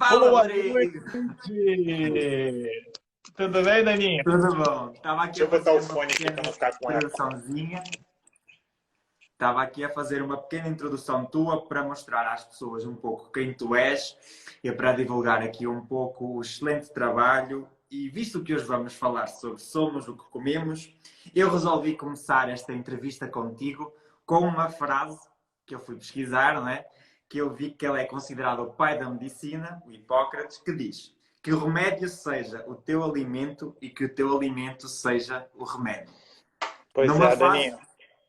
Fala, Boa Rodrigo! noite! Tudo bem, Daninho? Tudo bom? Estava aqui Deixa a eu botar fazer o uma fone aqui para pequena não ficar com eco. introduçãozinha. Estava aqui a fazer uma pequena introdução tua para mostrar às pessoas um pouco quem tu és e para divulgar aqui um pouco o excelente trabalho. E visto que hoje vamos falar sobre Somos o que Comemos, eu resolvi começar esta entrevista contigo com uma frase que eu fui pesquisar, não é? Que eu vi que ele é considerado o pai da medicina, o Hipócrates, que diz que o remédio seja o teu alimento e que o teu alimento seja o remédio. Pois Numa é, fase, Daninho.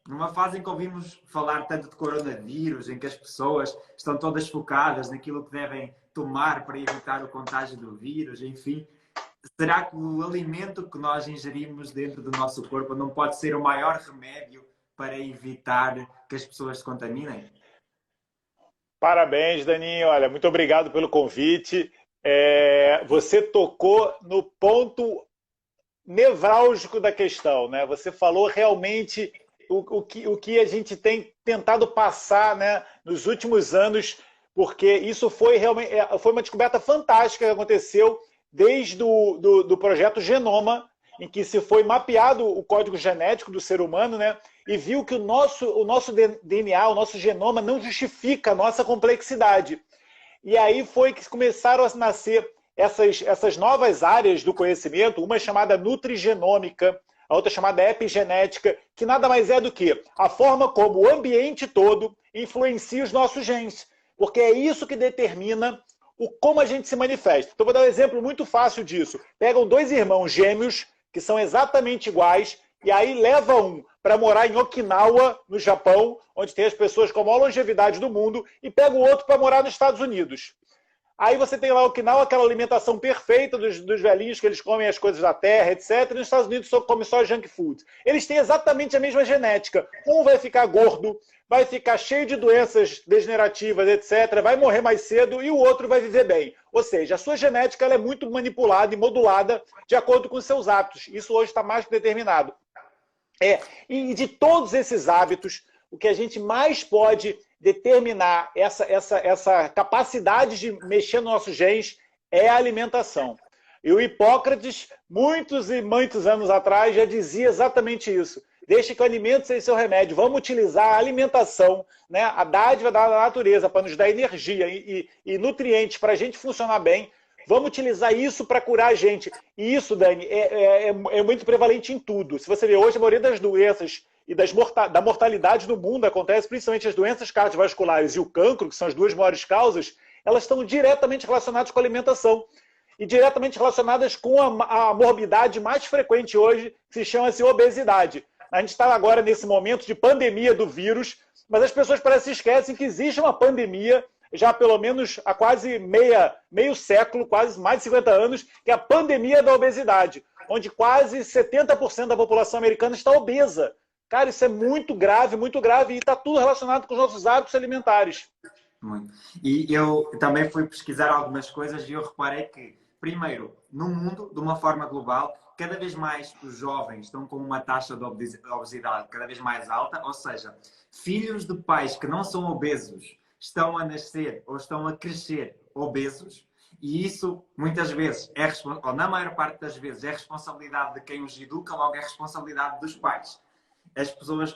numa fase em que ouvimos falar tanto de coronavírus, em que as pessoas estão todas focadas naquilo que devem tomar para evitar o contágio do vírus, enfim, será que o alimento que nós ingerimos dentro do nosso corpo não pode ser o maior remédio para evitar que as pessoas se contaminem? Parabéns, Daninho. Olha, muito obrigado pelo convite. Você tocou no ponto nevrálgico da questão, né? Você falou realmente o que a gente tem tentado passar, né, nos últimos anos, porque isso foi realmente foi uma descoberta fantástica que aconteceu desde do projeto Genoma, em que se foi mapeado o código genético do ser humano, né, e viu que o nosso DNA, o nosso genoma, não justifica a nossa complexidade. E aí foi que começaram a nascer essas novas áreas do conhecimento, uma chamada nutrigenômica, a outra chamada epigenética, que nada mais é do que a forma como o ambiente todo influencia os nossos genes, porque é isso que determina como a gente se manifesta. Então vou dar um exemplo muito fácil disso. Pegam dois irmãos gêmeos, que são exatamente iguais, e aí leva um para morar em Okinawa, no Japão, onde tem as pessoas com a maior longevidade do mundo, e pega o outro para morar nos Estados Unidos. Aí você tem lá Okinawa, aquela alimentação perfeita dos velhinhos que eles comem as coisas da terra, etc. E nos Estados Unidos comem só junk food. Eles têm exatamente a mesma genética. Um vai ficar gordo, vai ficar cheio de doenças degenerativas, etc. Vai morrer mais cedo e o outro vai viver bem. Ou seja, a sua genética ela é muito manipulada e modulada de acordo com os seus hábitos. Isso hoje está mais que determinado. E de todos esses hábitos, o que a gente mais pode determinar essa capacidade de mexer nos nossos genes é a alimentação. E o Hipócrates, muitos e muitos anos atrás, já dizia exatamente isso. Deixe que o alimento seja seu remédio. Vamos utilizar a alimentação, né, a dádiva da natureza, para nos dar energia e nutrientes para a gente funcionar bem. Vamos utilizar isso para curar a gente. E isso, Dani, é muito prevalente em tudo. Se você vê hoje, a maioria das doenças e da mortalidade no mundo acontece, principalmente as doenças cardiovasculares e o cancro, que são as duas maiores causas, elas estão diretamente relacionadas com a alimentação. E diretamente relacionadas com a morbidade mais frequente hoje, que se chama-se obesidade. A gente está agora nesse momento de pandemia do vírus, mas as pessoas parecem que esquecem que existe uma pandemia já pelo menos há quase meio século, quase mais de 50 anos, que é a pandemia da obesidade, onde quase 70% da população americana está obesa. Cara, isso é muito grave e está tudo relacionado com os nossos hábitos alimentares. Muito. E eu também fui pesquisar algumas coisas e eu reparei que, primeiro, no mundo, de uma forma global, cada vez mais os jovens estão com uma taxa de obesidade cada vez mais alta, ou seja, filhos de pais que não são obesos estão a nascer ou estão a crescer obesos, e isso muitas vezes ou na maior parte das vezes é responsabilidade de quem os educa, logo é responsabilidade dos pais.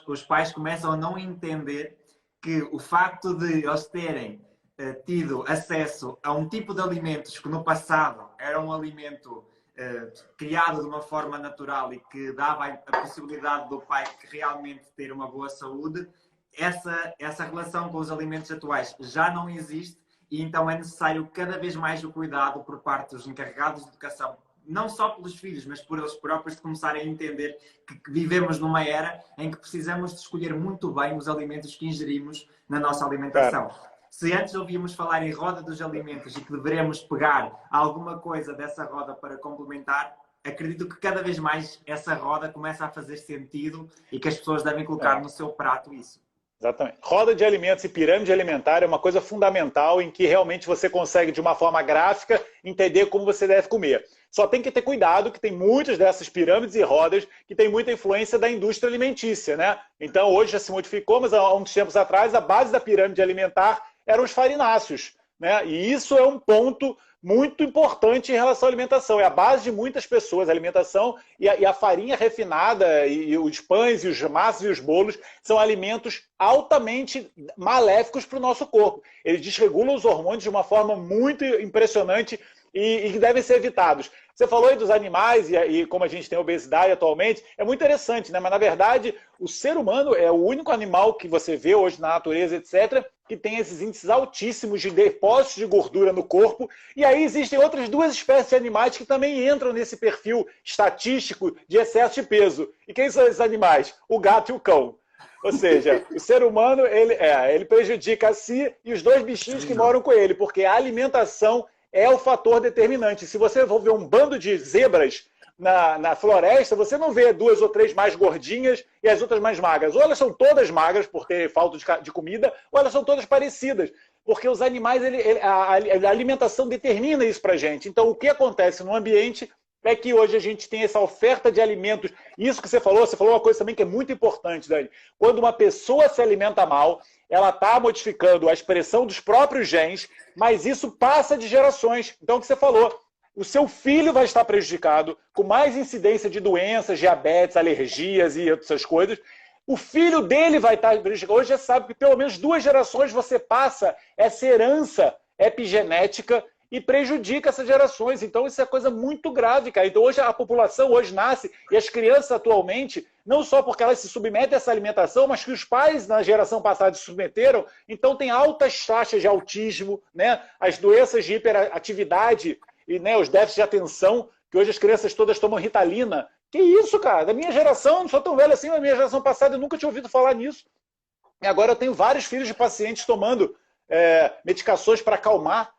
Os pais começam a não entender que o facto de eles terem tido acesso a um tipo de alimentos que no passado era um alimento criado de uma forma natural e que dava a possibilidade do pai realmente ter uma boa saúde, essa relação com os alimentos atuais já não existe e então é necessário cada vez mais o cuidado por parte dos encarregados de educação, não só pelos filhos, mas por eles próprios, de começarem a entender que vivemos numa era em que precisamos de escolher muito bem os alimentos que ingerimos na nossa alimentação. Se antes ouvíamos falar em roda dos alimentos e que deveremos pegar alguma coisa dessa roda para complementar, acredito que cada vez mais essa roda começa a fazer sentido e que as pessoas devem colocar no seu prato isso. Exatamente. Roda de alimentos e pirâmide alimentar é uma coisa fundamental em que realmente você consegue, de uma forma gráfica, entender como você deve comer. Só tem que ter cuidado que tem muitas dessas pirâmides e rodas que tem muita influência da indústria alimentícia, né? Então, hoje já se modificou, mas há uns tempos atrás, a base da pirâmide alimentar eram os farináceos. né? E isso é um ponto muito importante em relação à alimentação. É a base de muitas pessoas, a alimentação e a farinha refinada, e os pães, e os massas e os bolos são alimentos altamente maléficos para o nosso corpo. Eles desregulam os hormônios de uma forma muito impressionante e que devem ser evitados. Você falou aí dos animais e como a gente tem obesidade atualmente, é muito interessante, né? Mas, na verdade, o ser humano é o único animal que você vê hoje na natureza, etc., que tem esses índices altíssimos de depósitos de gordura no corpo. E aí existem outras duas espécies de animais que também entram nesse perfil estatístico de excesso de peso. E quem são esses animais? O gato e o cão. Ou seja, o ser humano ele prejudica a si e os dois bichinhos que moram com ele, porque a alimentação é o fator determinante. Se você for ver um bando de zebras na floresta, você não vê 2 ou 3 mais gordinhas e as outras mais magras. Ou elas são todas magras por ter falta de comida, ou elas são todas parecidas. Porque os animais, a alimentação determina isso pra gente. Então, o que acontece no ambiente é que hoje a gente tem essa oferta de alimentos. Isso que você falou uma coisa também que é muito importante, Dani. Quando uma pessoa se alimenta mal, ela está modificando a expressão dos próprios genes, mas isso passa de gerações. Então, o que você falou, o seu filho vai estar prejudicado, com mais incidência de doenças, diabetes, alergias e outras coisas. O filho dele vai estar prejudicado. Hoje já sabe que pelo menos 2 gerações você passa essa herança epigenética e prejudica essas gerações. Então, isso é coisa muito grave, cara. Então, hoje a população nasce, e as crianças atualmente, não só porque elas se submetem a essa alimentação, mas que os pais na geração passada se submeteram, então tem altas taxas de autismo, né? As doenças de hiperatividade e, né, os déficits de atenção, que hoje as crianças todas tomam Ritalina. Que isso, cara? Da minha geração, não sou tão velho assim, mas da minha geração passada eu nunca tinha ouvido falar nisso. E agora eu tenho vários filhos de pacientes tomando medicações para acalmar.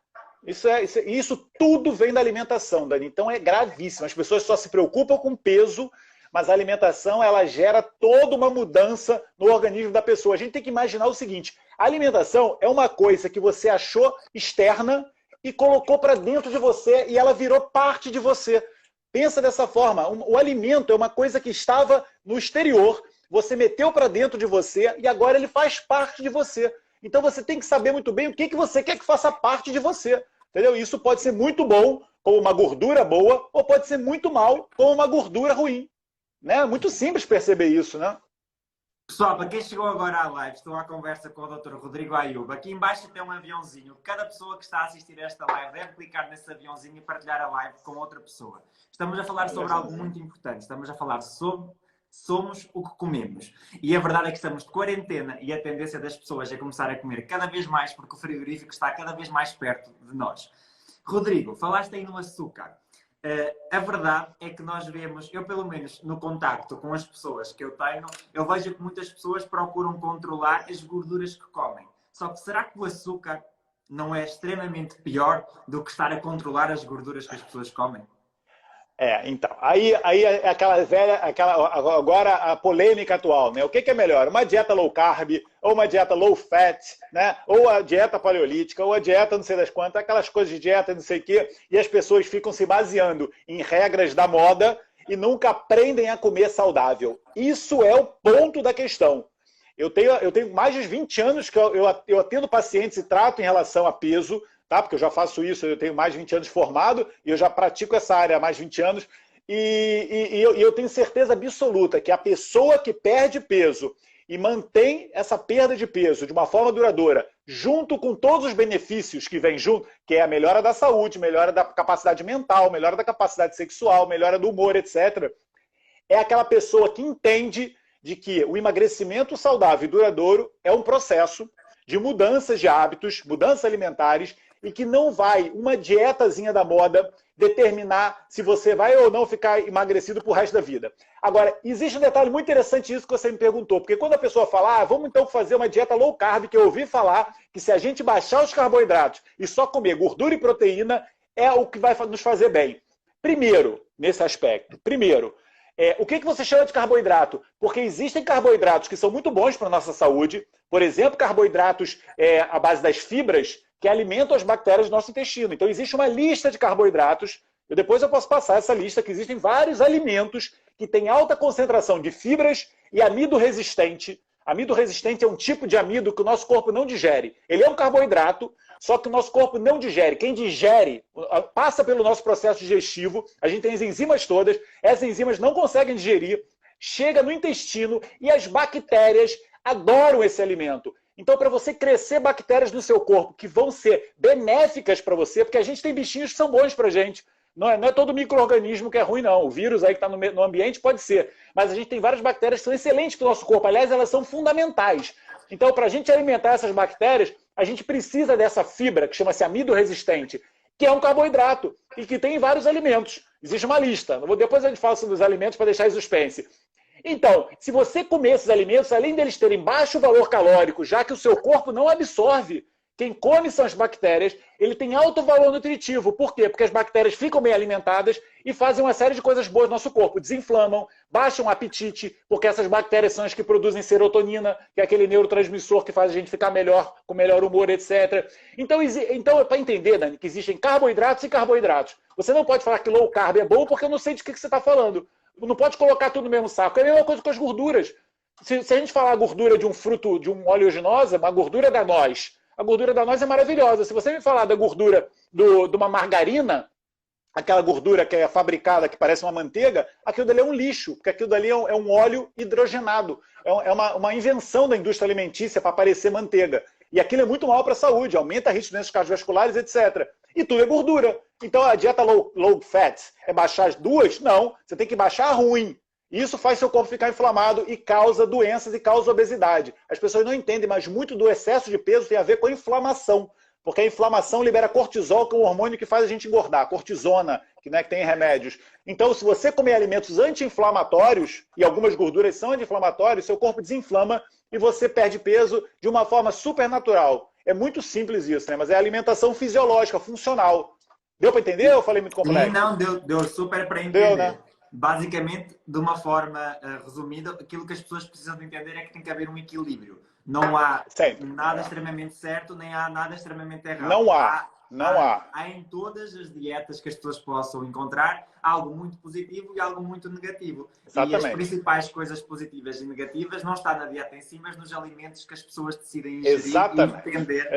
Isso tudo vem da alimentação, Dani. Então é gravíssimo. As pessoas só se preocupam com peso, mas a alimentação ela gera toda uma mudança no organismo da pessoa. A gente tem que imaginar o seguinte: a alimentação é uma coisa que você achou externa e colocou para dentro de você e ela virou parte de você. Pensa dessa forma. O alimento é uma coisa que estava no exterior, você meteu para dentro de você e agora ele faz parte de você. Então você tem que saber muito bem o que você quer que faça parte de você. Entendeu? Isso pode ser muito bom, como uma gordura boa, ou pode ser muito mal, como uma gordura ruim. Né? Muito simples perceber isso, né? Pessoal, para quem chegou agora à live, estou à conversa com o Dr. Rodrigo Ayub. Aqui embaixo tem um aviãozinho. Cada pessoa que está a assistir a esta live deve clicar nesse aviãozinho e partilhar a live com outra pessoa. Estamos a falar sobre algo muito importante. Estamos a falar sobre somos o que comemos. E a verdade é que estamos de quarentena e a tendência das pessoas é começar a comer cada vez mais porque o frigorífico está cada vez mais perto de nós. Rodrigo, falaste aí no açúcar. A verdade é que nós vemos, eu pelo menos no contacto com as pessoas que eu tenho, eu vejo que muitas pessoas procuram controlar as gorduras que comem. Só que será que o açúcar não é extremamente pior do que estar a controlar as gorduras que as pessoas comem? Então, aí é aquela velha, agora a polêmica atual, né? O que é melhor? Uma dieta low carb, ou uma dieta low fat, né? Ou a dieta paleolítica, ou a dieta não sei das quantas, aquelas coisas de dieta não sei o quê, e as pessoas ficam se baseando em regras da moda e nunca aprendem a comer saudável. Isso é o ponto da questão. Eu tenho mais de 20 anos que eu atendo pacientes e trato em relação a peso, tá? Porque eu já faço isso, eu tenho mais de 20 anos formado e eu já pratico essa área há mais de 20 anos. E eu tenho certeza absoluta que a pessoa que perde peso e mantém essa perda de peso de uma forma duradoura, junto com todos os benefícios que vêm junto, que é a melhora da saúde, melhora da capacidade mental, melhora da capacidade sexual, melhora do humor, etc., é aquela pessoa que entende de que o emagrecimento saudável e duradouro é um processo de mudanças de hábitos, mudanças alimentares, e que não vai uma dietazinha da moda determinar se você vai ou não ficar emagrecido pro resto da vida. Agora, existe um detalhe muito interessante nisso que você me perguntou, porque quando a pessoa fala, vamos então fazer uma dieta low carb, que eu ouvi falar que se a gente baixar os carboidratos e só comer gordura e proteína, é o que vai nos fazer bem. Primeiro, nesse aspecto, o que você chama de carboidrato? Porque existem carboidratos que são muito bons para a nossa saúde, por exemplo, carboidratos à base das fibras, que alimentam as bactérias do nosso intestino. Então, existe uma lista de carboidratos, depois eu posso passar essa lista, que existem vários alimentos que têm alta concentração de fibras e amido resistente. Amido resistente é um tipo de amido que o nosso corpo não digere. Ele é um carboidrato, Só que o nosso corpo não digere. Quem digere, passa pelo nosso processo digestivo, a gente tem as enzimas todas, essas enzimas não conseguem digerir, chega no intestino e as bactérias adoram esse alimento. Então, para você crescer bactérias no seu corpo que vão ser benéficas para você, porque a gente tem bichinhos que são bons para a gente. Não é todo micro-organismo que é ruim, não. O vírus aí que está no ambiente pode ser. Mas a gente tem várias bactérias que são excelentes para o nosso corpo. Aliás, elas são fundamentais. Então, para a gente alimentar essas bactérias, a gente precisa dessa fibra, que chama-se amido resistente, que é um carboidrato e que tem em vários alimentos. Existe uma lista. Depois a gente fala sobre os alimentos para deixar em suspense. Então, se você comer esses alimentos, além deles terem baixo valor calórico, já que o seu corpo não absorve, quem come são as bactérias, ele tem alto valor nutritivo. Por quê? Porque as bactérias ficam bem alimentadas e fazem uma série de coisas boas no nosso corpo. Desinflamam, baixam o apetite, porque essas bactérias são as que produzem serotonina, que é aquele neurotransmissor que faz a gente ficar melhor, com melhor humor, etc. Então para entender, Dani, que existem carboidratos e carboidratos. Você não pode falar que low carb é bom porque eu não sei de que você está falando. Não pode colocar tudo no mesmo saco. É a mesma coisa com as gorduras. Se a gente falar a gordura de um fruto, de uma oleaginosa, uma gordura da noz. A gordura da noz é maravilhosa. Se você me falar da gordura de uma margarina, aquela gordura que é fabricada, que parece uma manteiga, aquilo dali é um lixo, porque aquilo dali é um óleo hidrogenado. É uma invenção da indústria alimentícia para parecer manteiga. E aquilo é muito mal para a saúde, aumenta risco de doenças cardiovasculares, etc. E tudo é gordura. Então a dieta low fat é baixar as duas? Não, você tem que baixar a ruim. Isso faz seu corpo ficar inflamado e causa doenças e causa obesidade. As pessoas não entendem, mas muito do excesso de peso tem a ver com a inflamação. Porque a inflamação libera cortisol, que é um hormônio que faz a gente engordar. Cortisona, que tem remédios. Então, se você comer alimentos anti-inflamatórios, e algumas gorduras são anti-inflamatórios, seu corpo desinflama e você perde peso de uma forma super natural. É muito simples isso, né? Mas é alimentação fisiológica, funcional. Deu para entender ou eu falei muito complexo? Sim, não, deu super para entender. Deu, né? Basicamente, de uma forma resumida, aquilo que as pessoas precisam de entender é que tem que haver um equilíbrio. Não há nada extremamente certo, nem há nada extremamente errado. Não há. Há em todas as dietas que as pessoas possam encontrar algo muito positivo e algo muito negativo. Exatamente. E as principais coisas positivas e negativas não está na dieta em si, mas nos alimentos que as pessoas decidem ingerir e entender.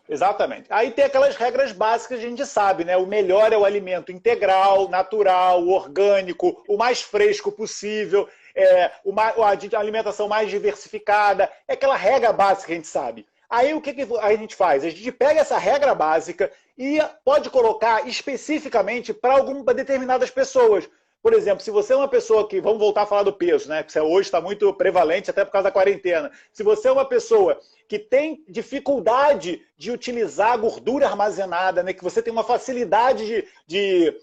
Exatamente. Aí tem aquelas regras básicas que a gente sabe, né? O melhor é o alimento integral, natural, orgânico, o mais fresco possível, a alimentação mais diversificada. É aquela regra básica que a gente sabe. Aí o que a gente faz? A gente pega essa regra básica e pode colocar especificamente para determinadas pessoas. Por exemplo, se você é uma pessoa que... Vamos voltar a falar do peso, né? Que hoje está muito prevalente até por causa da quarentena. Se você é uma pessoa que tem dificuldade de utilizar a gordura armazenada, né? Que você tem uma facilidade de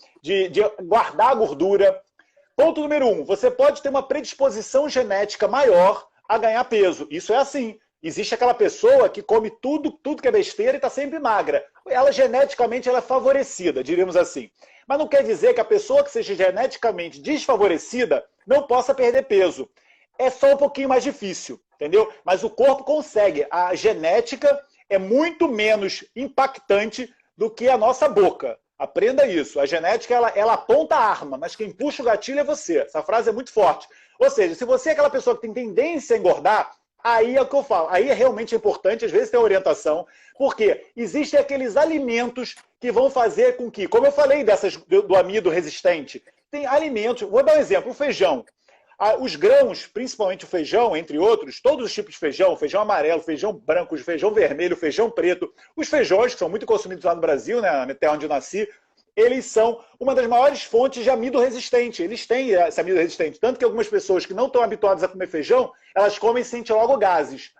guardar a gordura. Ponto número 1. Você pode ter uma predisposição genética maior a ganhar peso. Isso é assim. Existe aquela pessoa que come tudo que é besteira e está sempre magra. Ela geneticamente ela é favorecida, diríamos assim. Mas não quer dizer que a pessoa que seja geneticamente desfavorecida não possa perder peso. É só um pouquinho mais difícil, entendeu? Mas o corpo consegue. A genética é muito menos impactante do que a nossa boca. Aprenda isso. A genética ela aponta a arma, mas quem puxa o gatilho é você. Essa frase é muito forte. Ou seja, se você é aquela pessoa que tem tendência a engordar, aí é o que eu falo. Aí realmente é importante, às vezes, ter orientação, porque existem aqueles alimentos que vão fazer com que, como eu falei do amido resistente, tem alimentos, vou dar um exemplo, o feijão. Os grãos, principalmente o feijão, entre outros, todos os tipos de feijão, feijão amarelo, feijão branco, feijão vermelho, feijão preto, os feijões, que são muito consumidos lá no Brasil, né, na terra onde eu nasci, eles são uma das maiores fontes de amido resistente. Eles têm esse amido resistente. Tanto que algumas pessoas que não estão habituadas a comer feijão, elas comem e sentem logo gases.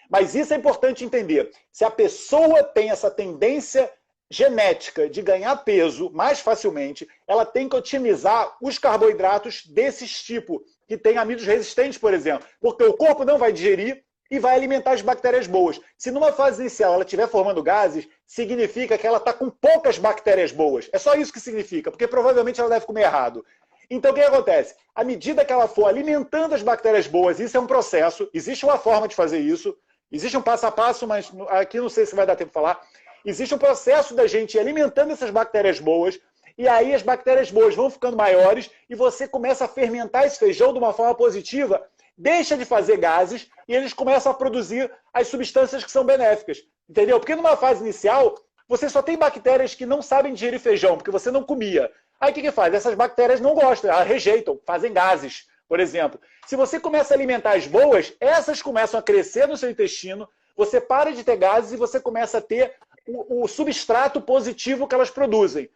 Mas isso é importante entender. Se a pessoa tem essa tendência genética de ganhar peso mais facilmente, ela tem que otimizar os carboidratos desses tipos, que tem amidos resistentes, por exemplo. Porque o corpo não vai digerir e vai alimentar as bactérias boas. Se numa fase inicial ela estiver formando gases, significa que ela está com poucas bactérias boas. É só isso que significa, porque provavelmente ela deve comer errado. Então o que acontece? À medida que ela for alimentando as bactérias boas, isso é um processo, existe uma forma de fazer isso, existe um passo a passo, mas aqui não sei se vai dar tempo de falar. Existe um processo da gente ir alimentando essas bactérias boas, e aí as bactérias boas vão ficando maiores, e você começa a fermentar esse feijão de uma forma positiva, deixa de fazer gases e eles começam a produzir as substâncias que são benéficas. Entendeu? Porque numa fase inicial, você só tem bactérias que não sabem digerir feijão, porque você não comia. Aí o que faz? Essas bactérias não gostam, elas rejeitam, fazem gases, por exemplo. Se você começa a alimentar as boas, essas começam a crescer no seu intestino, você para de ter gases e você começa a ter o substrato positivo que elas produzem.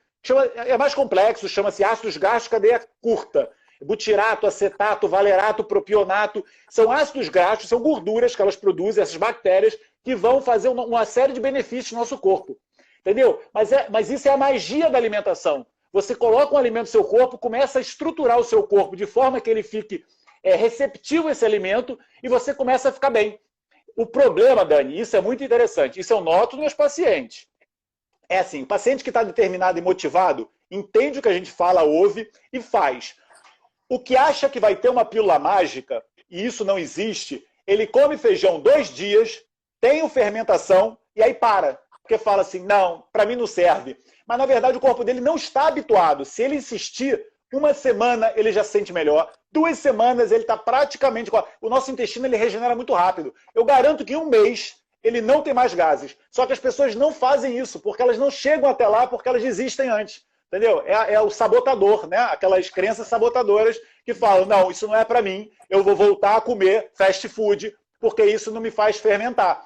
É mais complexo, chama-se ácidos gástricos cadeia curta. Butirato, acetato, valerato, propionato. São ácidos graxos, são gorduras que elas produzem, essas bactérias, que vão fazer uma série de benefícios no nosso corpo. Entendeu? Mas isso é a magia da alimentação. Você coloca um alimento no seu corpo, começa a estruturar o seu corpo de forma que ele fique receptivo a esse alimento e você começa a ficar bem. O problema, Dani, isso é muito interessante, isso eu noto nos meus pacientes. É assim, o paciente que está determinado e motivado, entende o que a gente fala, ouve e faz. O que acha que vai ter uma pílula mágica, e isso não existe, ele come feijão 2 dias, tem fermentação e aí para. Porque fala assim, não, para mim não serve. Mas na verdade o corpo dele não está habituado. Se ele insistir, 1 semana ele já se sente melhor. 2 semanas ele está praticamente... O nosso intestino ele regenera muito rápido. Eu garanto que em 1 mês ele não tem mais gases. Só que as pessoas não fazem isso, porque elas não chegam até lá, porque elas desistem antes. Entendeu? É o sabotador, né? Aquelas crenças sabotadoras que falam, não, isso não é para mim, eu vou voltar a comer fast food, porque isso não me faz fermentar.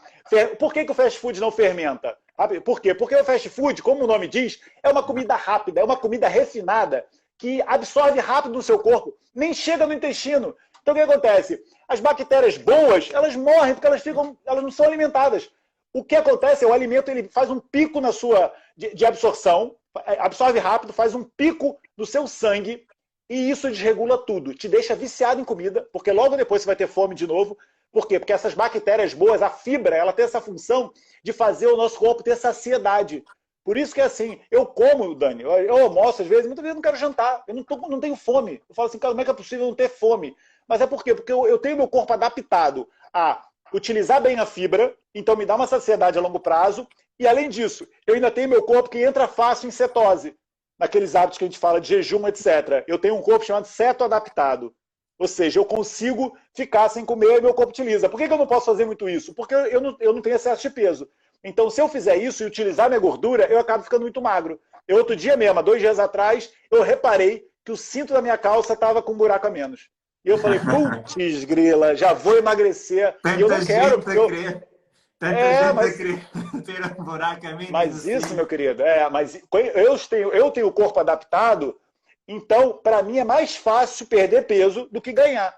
Por que o fast food não fermenta? Por quê? Porque o fast food, como o nome diz, é uma comida rápida, é uma comida refinada, que absorve rápido no seu corpo, nem chega no intestino. Então o que acontece? As bactérias boas, elas morrem porque elas não são alimentadas. O que acontece é o alimento ele faz um pico na sua de absorção, absorve rápido, faz um pico no seu sangue e isso desregula tudo. Te deixa viciado em comida, porque logo depois você vai ter fome de novo. Por quê? Porque essas bactérias boas, a fibra, ela tem essa função de fazer o nosso corpo ter saciedade. Por isso que é assim, eu como, Dani, eu almoço às vezes, muitas vezes eu não quero jantar, eu não tenho fome. Eu falo assim, cara, como é que é possível não ter fome? Mas é por quê? Porque eu tenho meu corpo adaptado a utilizar bem a fibra, então me dá uma saciedade a longo prazo, e além disso, eu ainda tenho meu corpo que entra fácil em cetose, naqueles hábitos que a gente fala de jejum, etc. Eu tenho um corpo chamado cetoadaptado. Ou seja, eu consigo ficar sem comer e meu corpo utiliza. Por que eu não posso fazer muito isso? Porque eu não tenho excesso de peso. Então, se eu fizer isso e utilizar minha gordura, eu acabo ficando muito magro. Outro dia mesmo, 2 dias atrás, eu reparei que o cinto da minha calça estava com um buraco a menos. E eu falei, putz, grila, já vou emagrecer. Tanta e eu não quero. Tanta gente a querer ter um buraco a menos. Mas assim. isso, meu querido, mas eu tenho o corpo adaptado, então, para mim, é mais fácil perder peso do que ganhar.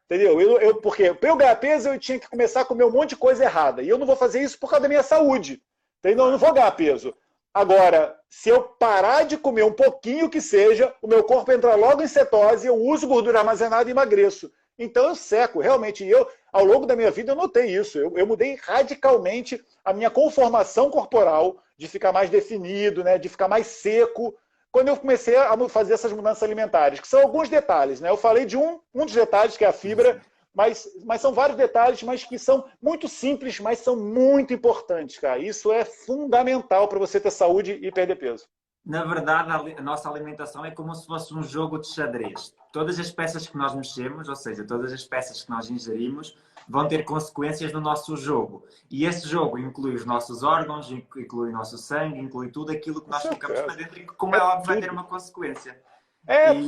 Entendeu? Porque para eu ganhar peso, eu tinha que começar a comer um monte de coisa errada. E eu não vou fazer isso por causa da minha saúde. Entendeu? Eu não vou ganhar peso. Agora, se eu parar de comer um pouquinho que seja, o meu corpo entra logo em cetose, eu uso gordura armazenada e emagreço. Então eu seco. Realmente, ao longo da minha vida, eu notei isso. Eu mudei radicalmente a minha conformação corporal, de ficar mais definido, né, de ficar mais seco, quando eu comecei a fazer essas mudanças alimentares, que são alguns detalhes, né? Eu falei de um dos detalhes, que é a fibra, mas são vários detalhes, mas que são muito simples, mas são muito importantes, cara. Isso é fundamental para você ter saúde e perder peso. Na verdade, a nossa alimentação é como se fosse um jogo de xadrez. Todas as peças que nós mexemos, ou seja, todas as peças que nós ingerimos, vão ter consequências no nosso jogo. E esse jogo inclui os nossos órgãos, inclui o nosso sangue, inclui tudo aquilo que nós ficamos para dentro e que, como é óbvio, vai ter uma consequência.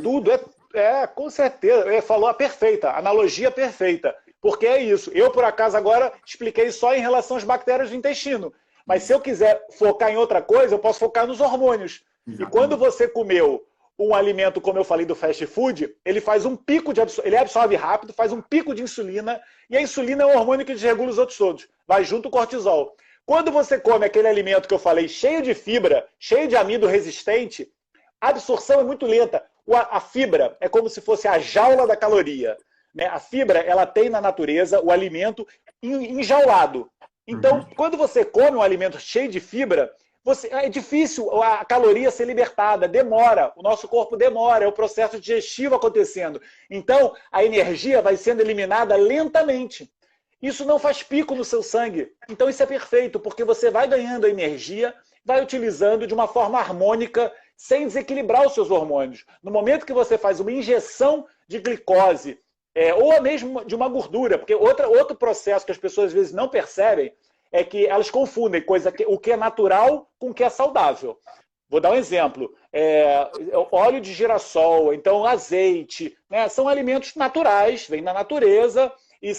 Tudo, com certeza. Falou a perfeita, analogia perfeita. Porque é isso. Eu, por acaso, agora expliquei só em relação às bactérias do intestino. Mas se eu quiser focar em outra coisa, eu posso focar nos hormônios. Exatamente. E quando você comeu um alimento, como eu falei do fast food, ele faz um pico de ele absorve rápido, faz um pico de insulina, e a insulina é um hormônio que desregula os outros todos. Vai junto com o cortisol. Quando você come aquele alimento que eu falei, cheio de fibra, cheio de amido resistente, a absorção é muito lenta. A fibra é como se fosse a jaula da caloria. Né? A fibra, ela tem na natureza o alimento enjaulado. Então, quando você come um alimento cheio de fibra, é difícil a caloria ser libertada, demora, o nosso corpo demora, é o processo digestivo acontecendo. Então, a energia vai sendo eliminada lentamente. Isso não faz pico no seu sangue. Então, isso é perfeito, porque você vai ganhando energia, vai utilizando de uma forma harmônica, sem desequilibrar os seus hormônios. No momento que você faz uma injeção de glicose, ou mesmo de uma gordura, porque outro processo que as pessoas às vezes não percebem, é que elas confundem o que é natural com o que é saudável. Vou dar um exemplo. Óleo de girassol, então azeite, né? São alimentos naturais, vêm da natureza e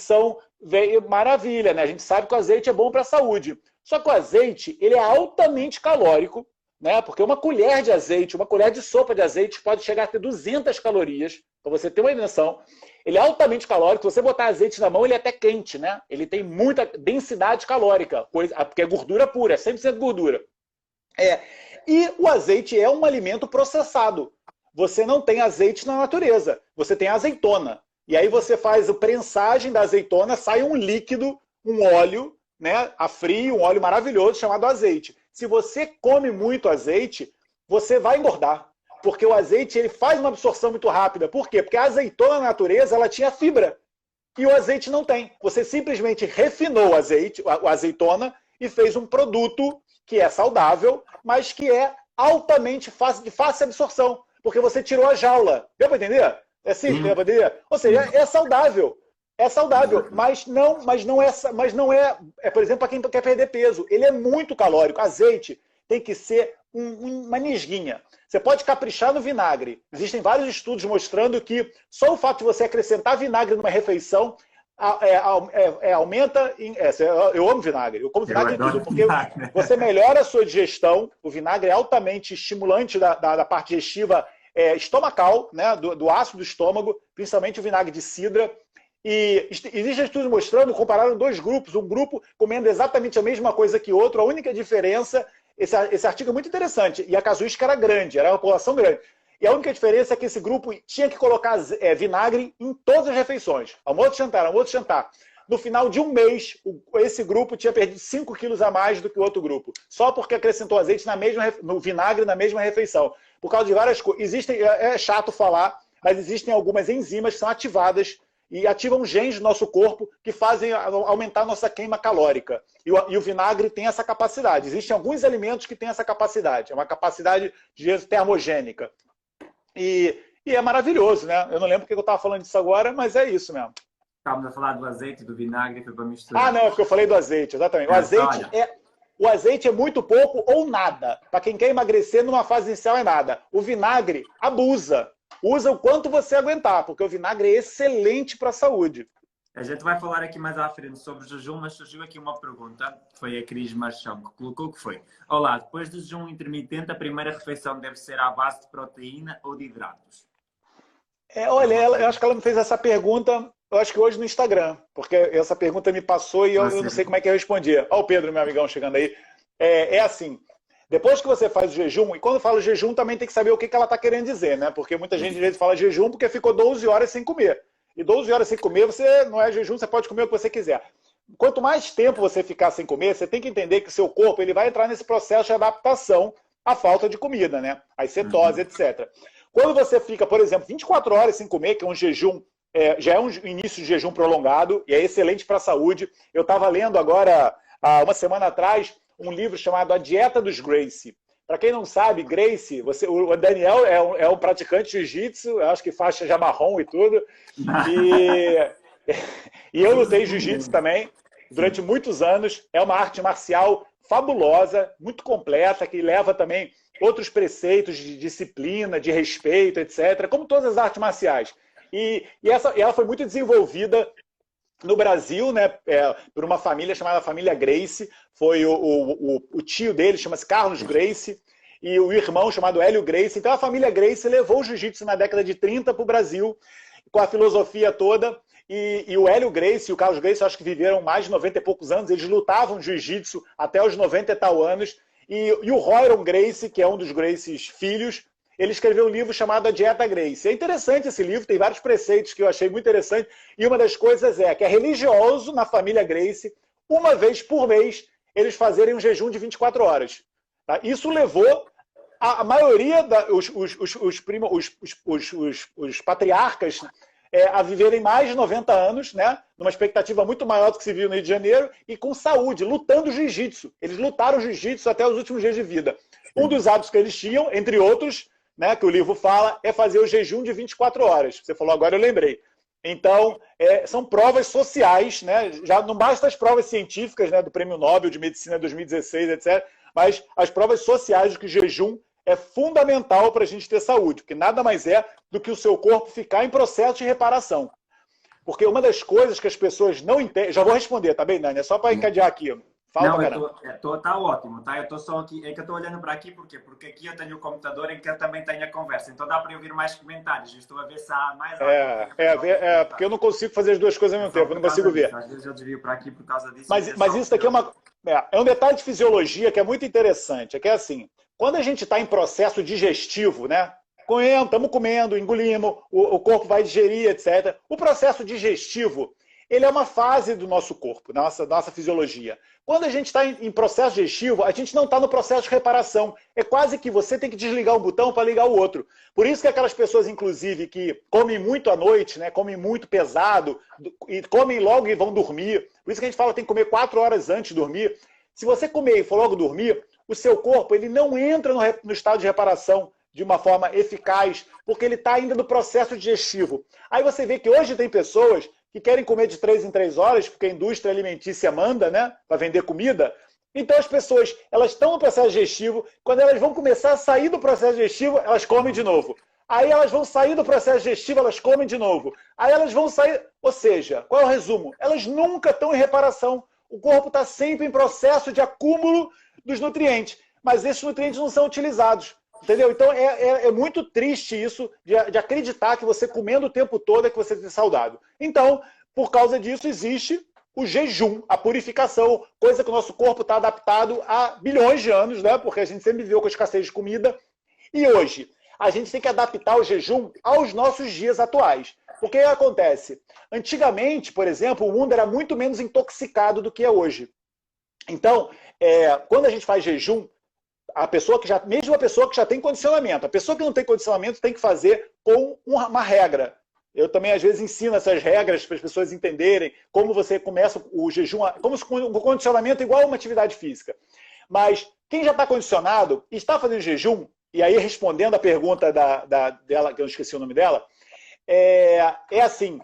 maravilha, né? A gente sabe que o azeite é bom para a saúde. Só que o azeite, ele é altamente calórico, né? Porque uma colher de azeite, uma colher de sopa de azeite pode chegar a ter 200 calorias, para você ter uma dimensão. Ele é altamente calórico. Se você botar azeite na mão, ele é até quente, né? Ele tem muita densidade calórica, porque é gordura pura, é 100% gordura. E o azeite é um alimento processado. Você não tem azeite na natureza, você tem azeitona. E aí você faz a prensagem da azeitona, sai um líquido, um óleo, né, a frio, um óleo maravilhoso chamado azeite. Se você come muito azeite, você vai engordar. Porque o azeite ele faz uma absorção muito rápida. Por quê? Porque a azeitona na natureza ela tinha fibra. E o azeite não tem. Você simplesmente refinou a azeitona e fez um produto que é saudável, mas que é altamente de fácil absorção. Porque você tirou a jaula. Deu para entender? É simples, deu para entender? Ou seja, é saudável. É saudável, mas não é, por exemplo, para quem quer perder peso. Ele é muito calórico. Azeite tem que ser uma nisguinha. Você pode caprichar no vinagre. Existem vários estudos mostrando que só o fato de você acrescentar vinagre numa refeição aumenta... eu amo vinagre. Eu como vinagre em tudo, porque você melhora a sua digestão. O vinagre é altamente estimulante da parte digestiva estomacal, né, do ácido do estômago, principalmente o vinagre de cidra. E existem estudos mostrando, compararam dois grupos, um grupo comendo exatamente a mesma coisa que outro, a única diferença, esse artigo é muito interessante, e a casuística era grande, era uma população grande, e a única diferença é que esse grupo tinha que colocar vinagre em todas as refeições, almoço, jantar. No final de um mês, esse grupo tinha perdido 5 quilos a mais do que o outro grupo, só porque acrescentou azeite no vinagre na mesma refeição, por causa de várias coisas. É chato falar, mas existem algumas enzimas que são ativadas e ativam genes do nosso corpo que fazem aumentar a nossa queima calórica. E o vinagre tem essa capacidade. Existem alguns alimentos que têm essa capacidade. É uma capacidade termogênica. E é maravilhoso, né? Eu não lembro porque eu estava falando disso agora, mas é isso mesmo. Estávamos a falar do azeite, do vinagre, foi para misturar. Ah, não, porque eu falei do azeite, exatamente. O azeite é muito pouco ou nada. Para quem quer emagrecer, numa fase inicial é nada. O vinagre abusa. Usa o quanto você aguentar, porque o vinagre é excelente para a saúde. A gente vai falar aqui mais à frente sobre o jejum, mas surgiu aqui uma pergunta, que foi a Cris Marchão que colocou, que foi: olá, depois do jejum intermitente, a primeira refeição deve ser à base de proteína ou de hidratos? Olha, eu acho que ela me fez essa pergunta, eu acho que hoje no Instagram, porque essa pergunta me passou e eu não sei como é que eu respondia. Olha o Pedro, meu amigão, chegando aí. É assim... Depois que você faz o jejum, e quando fala jejum também tem que saber o que ela está querendo dizer, né? Porque muita gente às vezes fala jejum porque ficou 12 horas sem comer. E 12 horas sem comer, você não é jejum, você pode comer o que você quiser. Quanto mais tempo você ficar sem comer, você tem que entender que o seu corpo ele vai entrar nesse processo de adaptação à falta de comida, né? A cetose, etc. Quando você fica, por exemplo, 24 horas sem comer, que é um jejum, já é um início de jejum prolongado, e é excelente para a saúde. Eu estava lendo agora, há uma semana atrás, um livro chamado A Dieta dos Gracie. Para quem não sabe, Gracie, o Daniel é um praticante de jiu-jitsu, acho que faixa já marrom e tudo. E eu lutei jiu-jitsu também durante muitos anos. É uma arte marcial fabulosa, muito completa, que leva também outros preceitos de disciplina, de respeito, etc., como todas as artes marciais. E ela foi muito desenvolvida no Brasil, né, por uma família chamada família Gracie. Foi o tio dele, chama-se Carlos Gracie, e o irmão chamado Hélio Gracie. Então a família Gracie levou o jiu-jitsu na década de 30 para o Brasil, com a filosofia toda. E o Hélio Gracie e o Carlos Gracie, acho que viveram mais de 90 e poucos anos. Eles lutavam jiu-jitsu até os 90 e tal anos. E o Royron Gracie, que é um dos Gracies filhos, ele escreveu um livro chamado A Dieta Gracie. É interessante esse livro, tem vários preceitos que eu achei muito interessante. E uma das coisas é que é religioso na família Gracie, uma vez por mês, eles fazerem um jejum de 24 horas. Tá? Isso levou a maioria os patriarcas a viverem mais de 90 anos, né? Numa expectativa muito maior do que se viu no Rio de Janeiro, e com saúde, lutando jiu-jitsu. Eles lutaram jiu-jitsu até os últimos dias de vida. Um dos hábitos que eles tinham, entre outros, né, que o livro fala, é fazer o jejum de 24 horas. Você falou agora, eu lembrei. Então, são provas sociais, né? Já não basta as provas científicas, né, do Prêmio Nobel de Medicina 2016, etc., mas as provas sociais de que o jejum é fundamental para a gente ter saúde, porque nada mais é do que o seu corpo ficar em processo de reparação. Porque uma das coisas que as pessoas não entendem... Já vou responder, tá bem, Dani? É só para encadear aqui. Fala pra caramba. Tá ótimo, tá? Eu estou só aqui, é que eu estou olhando para aqui, por quê? Porque aqui eu tenho o computador em que eu também tenho a conversa, então dá para ouvir mais comentários. Eu estou a ver se há mais porque eu não consigo fazer as duas coisas ao mesmo tempo, eu não consigo ver. Às vezes eu desvio para aqui por causa disso. Mas isso daqui é um detalhe de fisiologia que é muito interessante, é que é assim, quando a gente está em processo digestivo, né? Estamos comendo, engolimos, o corpo vai digerir, etc. O processo digestivo, ele é uma fase do nosso corpo, nossa fisiologia. Quando a gente está em processo digestivo, a gente não está no processo de reparação. É quase que você tem que desligar um botão para ligar o outro. Por isso que aquelas pessoas, inclusive, que comem muito à noite, né, comem muito pesado, e comem logo e vão dormir. Por isso que a gente fala que tem que comer 4 horas antes de dormir. Se você comer e for logo dormir, o seu corpo ele não entra no estado de reparação de uma forma eficaz, porque ele está ainda no processo digestivo. Aí você vê que hoje tem pessoas que querem comer de 3 em 3 horas, porque a indústria alimentícia manda, né, para vender comida. Então as pessoas, elas estão no processo digestivo, quando elas vão começar a sair do processo digestivo, elas comem de novo. Aí elas vão sair do processo digestivo, elas comem de novo. Aí elas vão sair... Ou seja, qual é o resumo? Elas nunca estão em reparação. O corpo está sempre em processo de acúmulo dos nutrientes, mas esses nutrientes não são utilizados. Entendeu? Então é muito triste isso de acreditar que você comendo o tempo todo é que você está saudável. Então, por causa disso, existe o jejum, a purificação, coisa que o nosso corpo está adaptado há bilhões de anos, né? Porque a gente sempre viveu com escassez de comida. E hoje, a gente tem que adaptar o jejum aos nossos dias atuais. Porque o que acontece? Antigamente, por exemplo, o mundo era muito menos intoxicado do que é hoje. Então, quando a gente faz jejum, mesmo a pessoa que já tem condicionamento, a pessoa que não tem condicionamento tem que fazer com uma regra. Eu também, às vezes, ensino essas regras para as pessoas entenderem como você começa o jejum, como se o condicionamento é igual a uma atividade física. Mas quem já está condicionado e está fazendo jejum, e aí respondendo a pergunta dela, que eu esqueci o nome dela, é assim,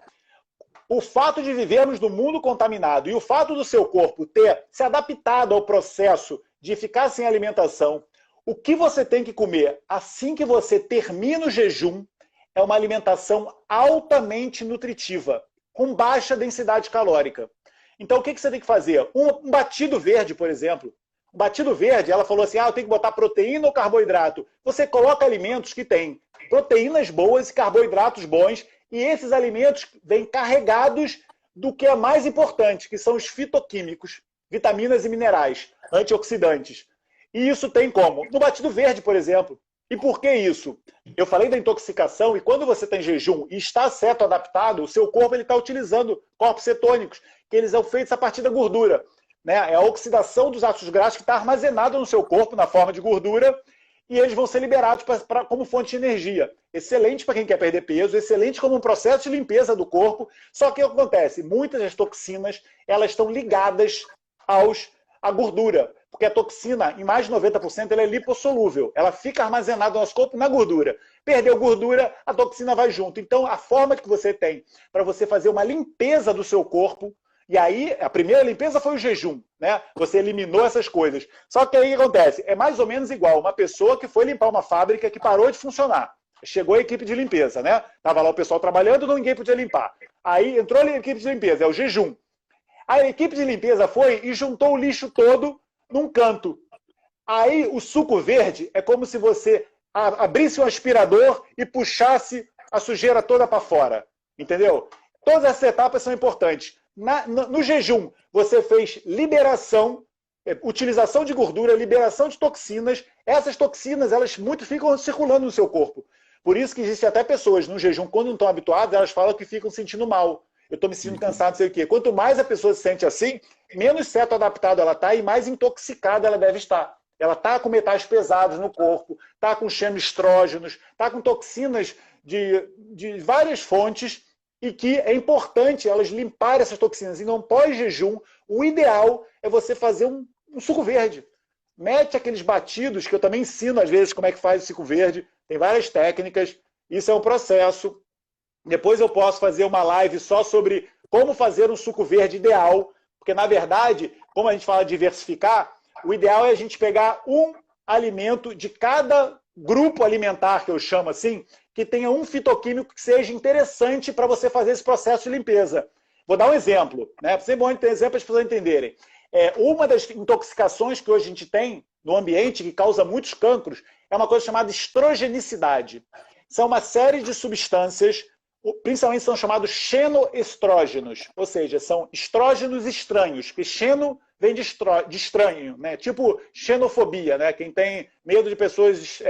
o fato de vivermos num mundo contaminado e o fato do seu corpo ter se adaptado ao processo de ficar sem alimentação, o que você tem que comer assim que você termina o jejum é uma alimentação altamente nutritiva, com baixa densidade calórica. Então, o que você tem que fazer? Um batido verde, por exemplo. Um batido verde, ela falou assim, eu tenho que botar proteína ou carboidrato. Você coloca alimentos que têm proteínas boas e carboidratos bons, e esses alimentos vêm carregados do que é mais importante, que são os fitoquímicos, vitaminas e minerais, antioxidantes. E isso tem como? No batido verde, por exemplo. E por que isso? Eu falei da intoxicação, e quando você tem jejum e está certo adaptado, o seu corpo está utilizando corpos cetônicos, que eles são feitos a partir da gordura. Né? É a oxidação dos ácidos graxos que está armazenado no seu corpo na forma de gordura, e eles vão ser liberados como fonte de energia. Excelente para quem quer perder peso, excelente como um processo de limpeza do corpo. Só que o que acontece? Muitas das toxinas elas estão ligadas à gordura. Porque a toxina, em mais de 90%, ela é lipossolúvel. Ela fica armazenada no nosso corpo na gordura. Perdeu gordura, a toxina vai junto. Então, a forma que você tem para você fazer uma limpeza do seu corpo, e aí, a primeira limpeza foi o jejum, né? Você eliminou essas coisas. Só que aí o que acontece? É mais ou menos igual uma pessoa que foi limpar uma fábrica que parou de funcionar. Chegou a equipe de limpeza, né? Tava lá o pessoal trabalhando, ninguém podia limpar. Aí entrou a equipe de limpeza, é o jejum. A equipe de limpeza foi e juntou o lixo todo num canto. Aí o suco verde é como se você abrisse um aspirador e puxasse a sujeira toda para fora. Entendeu? Todas essas etapas são importantes. No jejum, você fez liberação, utilização de gordura, liberação de toxinas. Essas toxinas, elas muito ficam circulando no seu corpo. Por isso que existem até pessoas no jejum, quando não estão habituadas, elas falam que ficam sentindo mal. Eu estou me sentindo cansado, não sei o quê. Quanto mais a pessoa se sente assim, menos certo adaptado ela está e mais intoxicada ela deve estar. Ela está com metais pesados no corpo, está com xenoestrógenos, está com toxinas de várias fontes, e que é importante elas limparem essas toxinas. E não pós-jejum, o ideal é você fazer um suco verde. Mete aqueles batidos, que eu também ensino às vezes como é que faz o suco verde. Tem várias técnicas. Isso é um processo. Depois eu posso fazer uma live só sobre como fazer um suco verde ideal, porque, na verdade, como a gente fala de diversificar, o ideal é a gente pegar um alimento de cada grupo alimentar, que eu chamo assim, que tenha um fitoquímico que seja interessante para você fazer esse processo de limpeza. Vou dar um exemplo, né? Sempre bom ter exemplo para as pessoas entenderem. Uma das intoxicações que hoje a gente tem no ambiente, que causa muitos cancros, é uma coisa chamada estrogenicidade. São uma série de substâncias, principalmente são chamados xenoestrógenos, ou seja, são estrógenos estranhos, que xeno vem de estranho, né? Tipo xenofobia, né? Quem tem medo de pessoas...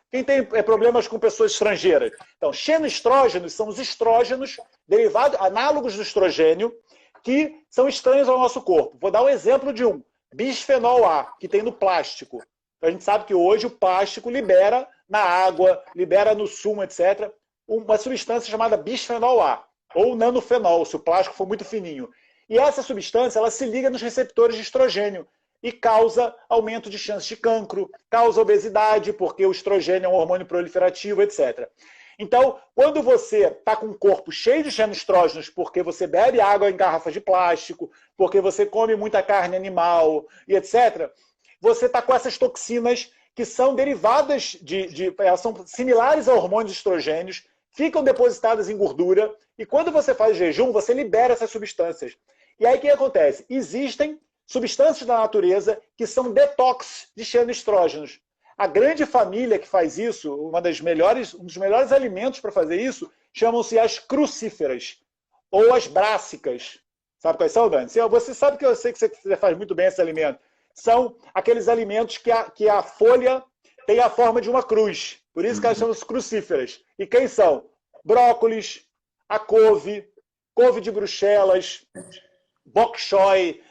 quem tem problemas com pessoas estrangeiras. Então, xenoestrógenos são os estrógenos derivados, análogos do estrogênio, que são estranhos ao nosso corpo. Vou dar um exemplo de um. Bisfenol A, que tem no plástico. A gente sabe que hoje o plástico libera na água, libera no sumo, etc., uma substância chamada bisfenol A, ou nanofenol, se o plástico for muito fininho. E essa substância, ela se liga nos receptores de estrogênio e causa aumento de chance de cancro, causa obesidade, porque o estrogênio é um hormônio proliferativo, etc. Então, quando você está com o corpo cheio de xenoestrógenos, porque você bebe água em garrafas de plástico, porque você come muita carne animal e etc., você está com essas toxinas que são derivadas elas são similares a hormônios estrogênios, ficam depositadas em gordura, e quando você faz jejum, você libera essas substâncias. E aí o que acontece? Existem substâncias da natureza que são detox de xenoestrógenos. A grande família que faz isso, um dos melhores alimentos para fazer isso, chamam-se as crucíferas, ou as brássicas. Sabe quais são, Dani? Você sabe que eu sei que você faz muito bem esse alimento. São aqueles alimentos que a folha tem a forma de uma cruz. Por isso que elas chamam-se crucíferas. E quem são? Brócolis, a couve de Bruxelas, bok choy,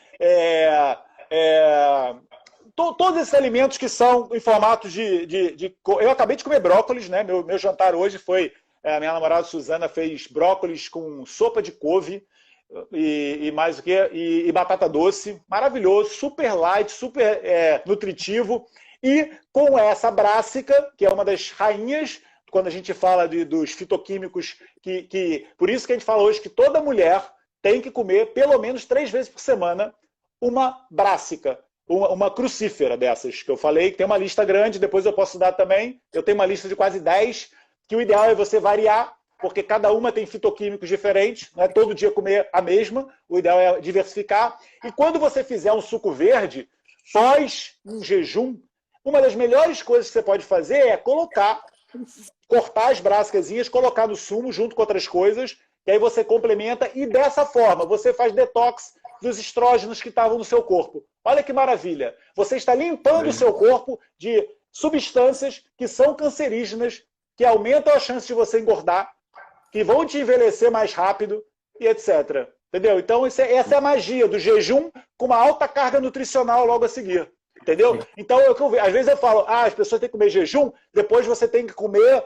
todos esses alimentos que são em formato Eu acabei de comer brócolis, né? Meu jantar hoje foi... A minha namorada Suzana fez brócolis com sopa de couve e mais o quê? E batata doce. Maravilhoso, super light, super nutritivo. E com essa brássica, que é uma das rainhas, quando a gente fala dos fitoquímicos, por isso que a gente fala hoje que toda mulher tem que comer pelo menos 3 vezes por semana uma brássica, uma crucífera dessas que eu falei, que tem uma lista grande, depois eu posso dar também. Eu tenho uma lista de quase 10, que o ideal é você variar, porque cada uma tem fitoquímicos diferentes, não é todo dia comer a mesma, o ideal é diversificar. E quando você fizer um suco verde, pós um jejum, uma das melhores coisas que você pode fazer é cortar as brássicazinhas, colocar no sumo junto com outras coisas, que aí você complementa e dessa forma você faz detox dos estrógenos que estavam no seu corpo. Olha que maravilha! Você está limpando o seu corpo de substâncias que são cancerígenas, que aumentam a chance de você engordar, que vão te envelhecer mais rápido e etc. Entendeu? Então essa é a magia do jejum com uma alta carga nutricional logo a seguir. Entendeu? Então, às vezes eu falo, as pessoas têm que comer jejum, depois você tem que comer...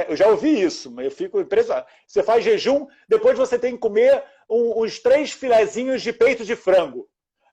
eu já ouvi isso, mas eu fico impressionado. Você faz jejum, depois você tem que comer uns 3 filezinhos de peito de frango,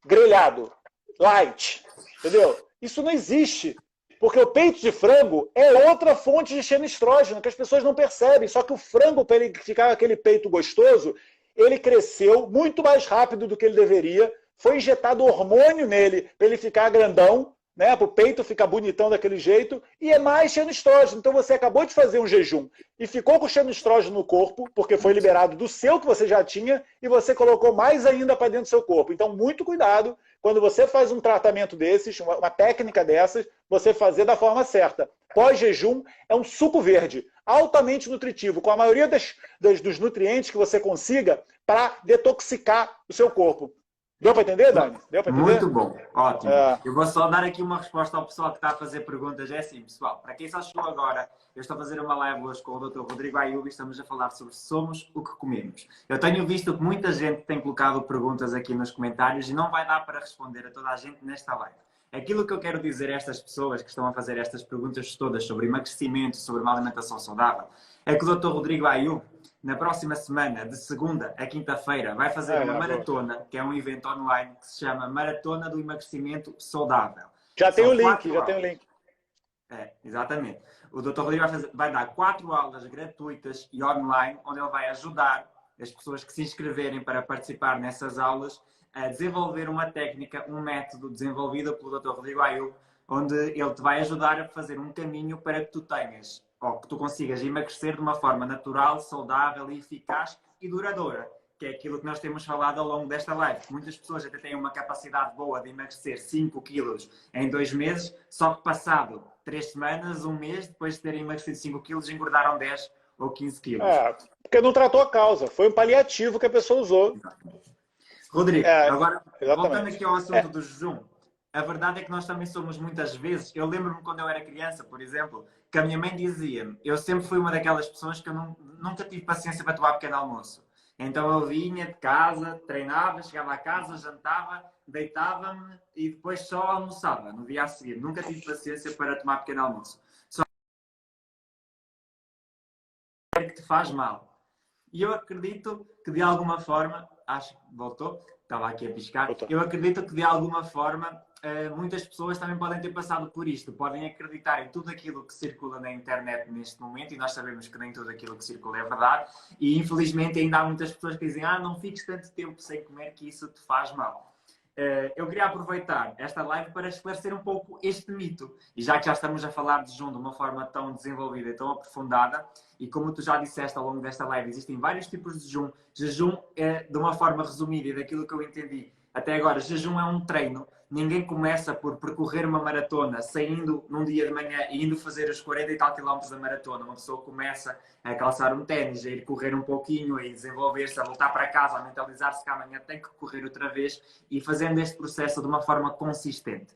grelhado, light. Entendeu? Isso não existe. Porque o peito de frango é outra fonte de xenoestrógeno, que as pessoas não percebem. Só que o frango, para ele ficar aquele peito gostoso, ele cresceu muito mais rápido do que ele deveria. Foi injetado hormônio nele para ele ficar grandão, né, para o peito ficar bonitão daquele jeito, e é mais xenoestrógeno. Então você acabou de fazer um jejum e ficou com xenoestrógeno no corpo, porque foi liberado do seu que você já tinha, e você colocou mais ainda para dentro do seu corpo. Então muito cuidado quando você faz um tratamento desses, uma técnica dessas, você fazer da forma certa. Pós-jejum é um suco verde, altamente nutritivo, com a maioria dos nutrientes que você consiga para detoxicar o seu corpo. Deu para entender, Dani? Deu para entender? Muito bom, ótimo. Eu vou só dar aqui uma resposta ao pessoal que está a fazer perguntas. É assim, pessoal, para quem só chegou agora, eu estou a fazer uma live hoje com o Dr. Rodrigo Ayub e estamos a falar sobre somos o que comemos. Eu tenho visto que muita gente tem colocado perguntas aqui nos comentários e não vai dar para responder a toda a gente nesta live. Aquilo que eu quero dizer a estas pessoas que estão a fazer estas perguntas todas sobre emagrecimento, sobre uma alimentação saudável, é que o Dr. Rodrigo Ayub, na próxima semana, de segunda a quinta-feira, vai fazer uma maratona, que é um evento online que se chama Maratona do Emagrecimento Saudável. Já tem o link, já tem o link. Exatamente. O Dr. Rodrigo vai dar 4 aulas gratuitas e online, onde ele vai ajudar as pessoas que se inscreverem para participar nessas aulas a desenvolver uma técnica, um método desenvolvido pelo Dr. Rodrigo Ayub, onde ele te vai ajudar a fazer um caminho para que tu tenhas, ou que tu consigas emagrecer de uma forma natural, saudável, eficaz e duradoura, que é aquilo que nós temos falado ao longo desta live. Muitas pessoas até têm uma capacidade boa de emagrecer 5 quilos em 2 meses, só que passado 3 semanas, um mês, depois de terem emagrecido 5 quilos, engordaram 10 ou 15 quilos. Porque não tratou a causa, foi um paliativo que a pessoa usou. Rodrigo, agora, exatamente. voltando aqui ao assunto do jejum, a verdade é que nós também somos muitas vezes, eu lembro-me quando eu era criança, por exemplo, que a minha mãe dizia-me, eu sempre fui uma daquelas pessoas que eu nunca tive paciência para tomar pequeno almoço. Então eu vinha de casa, treinava, chegava a casa, jantava, deitava-me e depois só almoçava no dia a seguir. Nunca tive paciência para tomar pequeno almoço. Só que te faz mal. E eu acredito que de alguma forma, acho que voltou, estava aqui a piscar, eu acredito que de alguma forma muitas pessoas também podem ter passado por isto, podem acreditar em tudo aquilo que circula na internet neste momento, e nós sabemos que nem tudo aquilo que circula é verdade, e infelizmente ainda há muitas pessoas que dizem não fiques tanto tempo sem comer que isso te faz mal. Eu queria aproveitar esta live para esclarecer um pouco este mito, e já que já estamos a falar de jejum de uma forma tão desenvolvida e tão aprofundada, e como tu já disseste ao longo desta live, existem vários tipos de jejum. Jejum é, de uma forma resumida e daquilo que eu entendi até agora, jejum é um treino. Ninguém começa por percorrer uma maratona saindo num dia de manhã e indo fazer os 40 e tal quilómetros da maratona. Uma pessoa começa a calçar um ténis, a ir correr um pouquinho, a desenvolver-se, a voltar para casa, a mentalizar-se que amanhã tem que correr outra vez e fazendo este processo de uma forma consistente.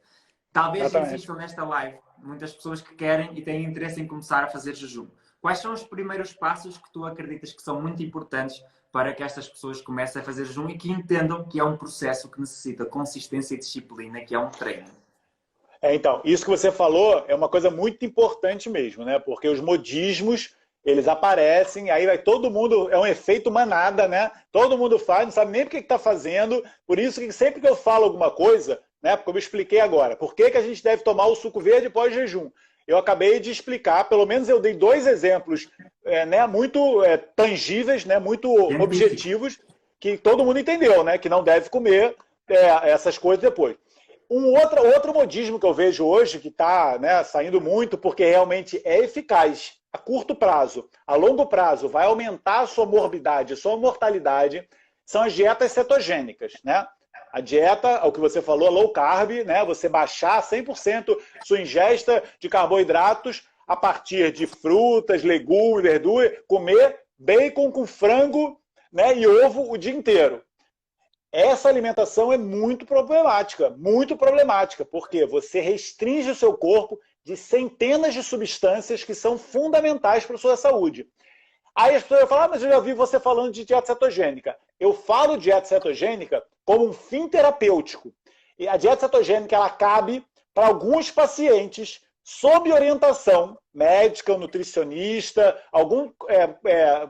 Talvez existam nesta live muitas pessoas que querem e têm interesse em começar a fazer jejum. Quais são os primeiros passos que tu acreditas que são muito importantes para que estas pessoas comecem a fazer jejum e que entendam que é um processo que necessita consistência e disciplina, que é um treino? Então, isso que você falou é uma coisa muito importante mesmo, né? Porque os modismos, eles aparecem, aí vai todo mundo, é um efeito manada, né? Todo mundo faz, não sabe nem o que está fazendo, por isso que sempre que eu falo alguma coisa, né? Porque eu me expliquei agora, por que a gente deve tomar o suco verde pós-jejum? Eu acabei de explicar, pelo menos eu dei 2 exemplos né, muito tangíveis, né, muito objetivos, que todo mundo entendeu, né, que não deve comer essas coisas depois. Outro modismo que eu vejo hoje, que está né, saindo muito, porque realmente é eficaz a curto prazo, a longo prazo, vai aumentar a sua morbidade, a sua mortalidade, são as dietas cetogênicas, né? A dieta, o que você falou, low carb, né? Você baixar 100% sua ingesta de carboidratos a partir de frutas, legumes, verdura, comer bacon com frango né? E ovo o dia inteiro. Essa alimentação é muito problemática, porque você restringe o seu corpo de centenas de substâncias que são fundamentais para a sua saúde. Aí as pessoas falam, mas eu já vi você falando de dieta cetogênica. Eu falo dieta cetogênica como um fim terapêutico. E a dieta cetogênica ela cabe para alguns pacientes sob orientação médica, nutricionista, algum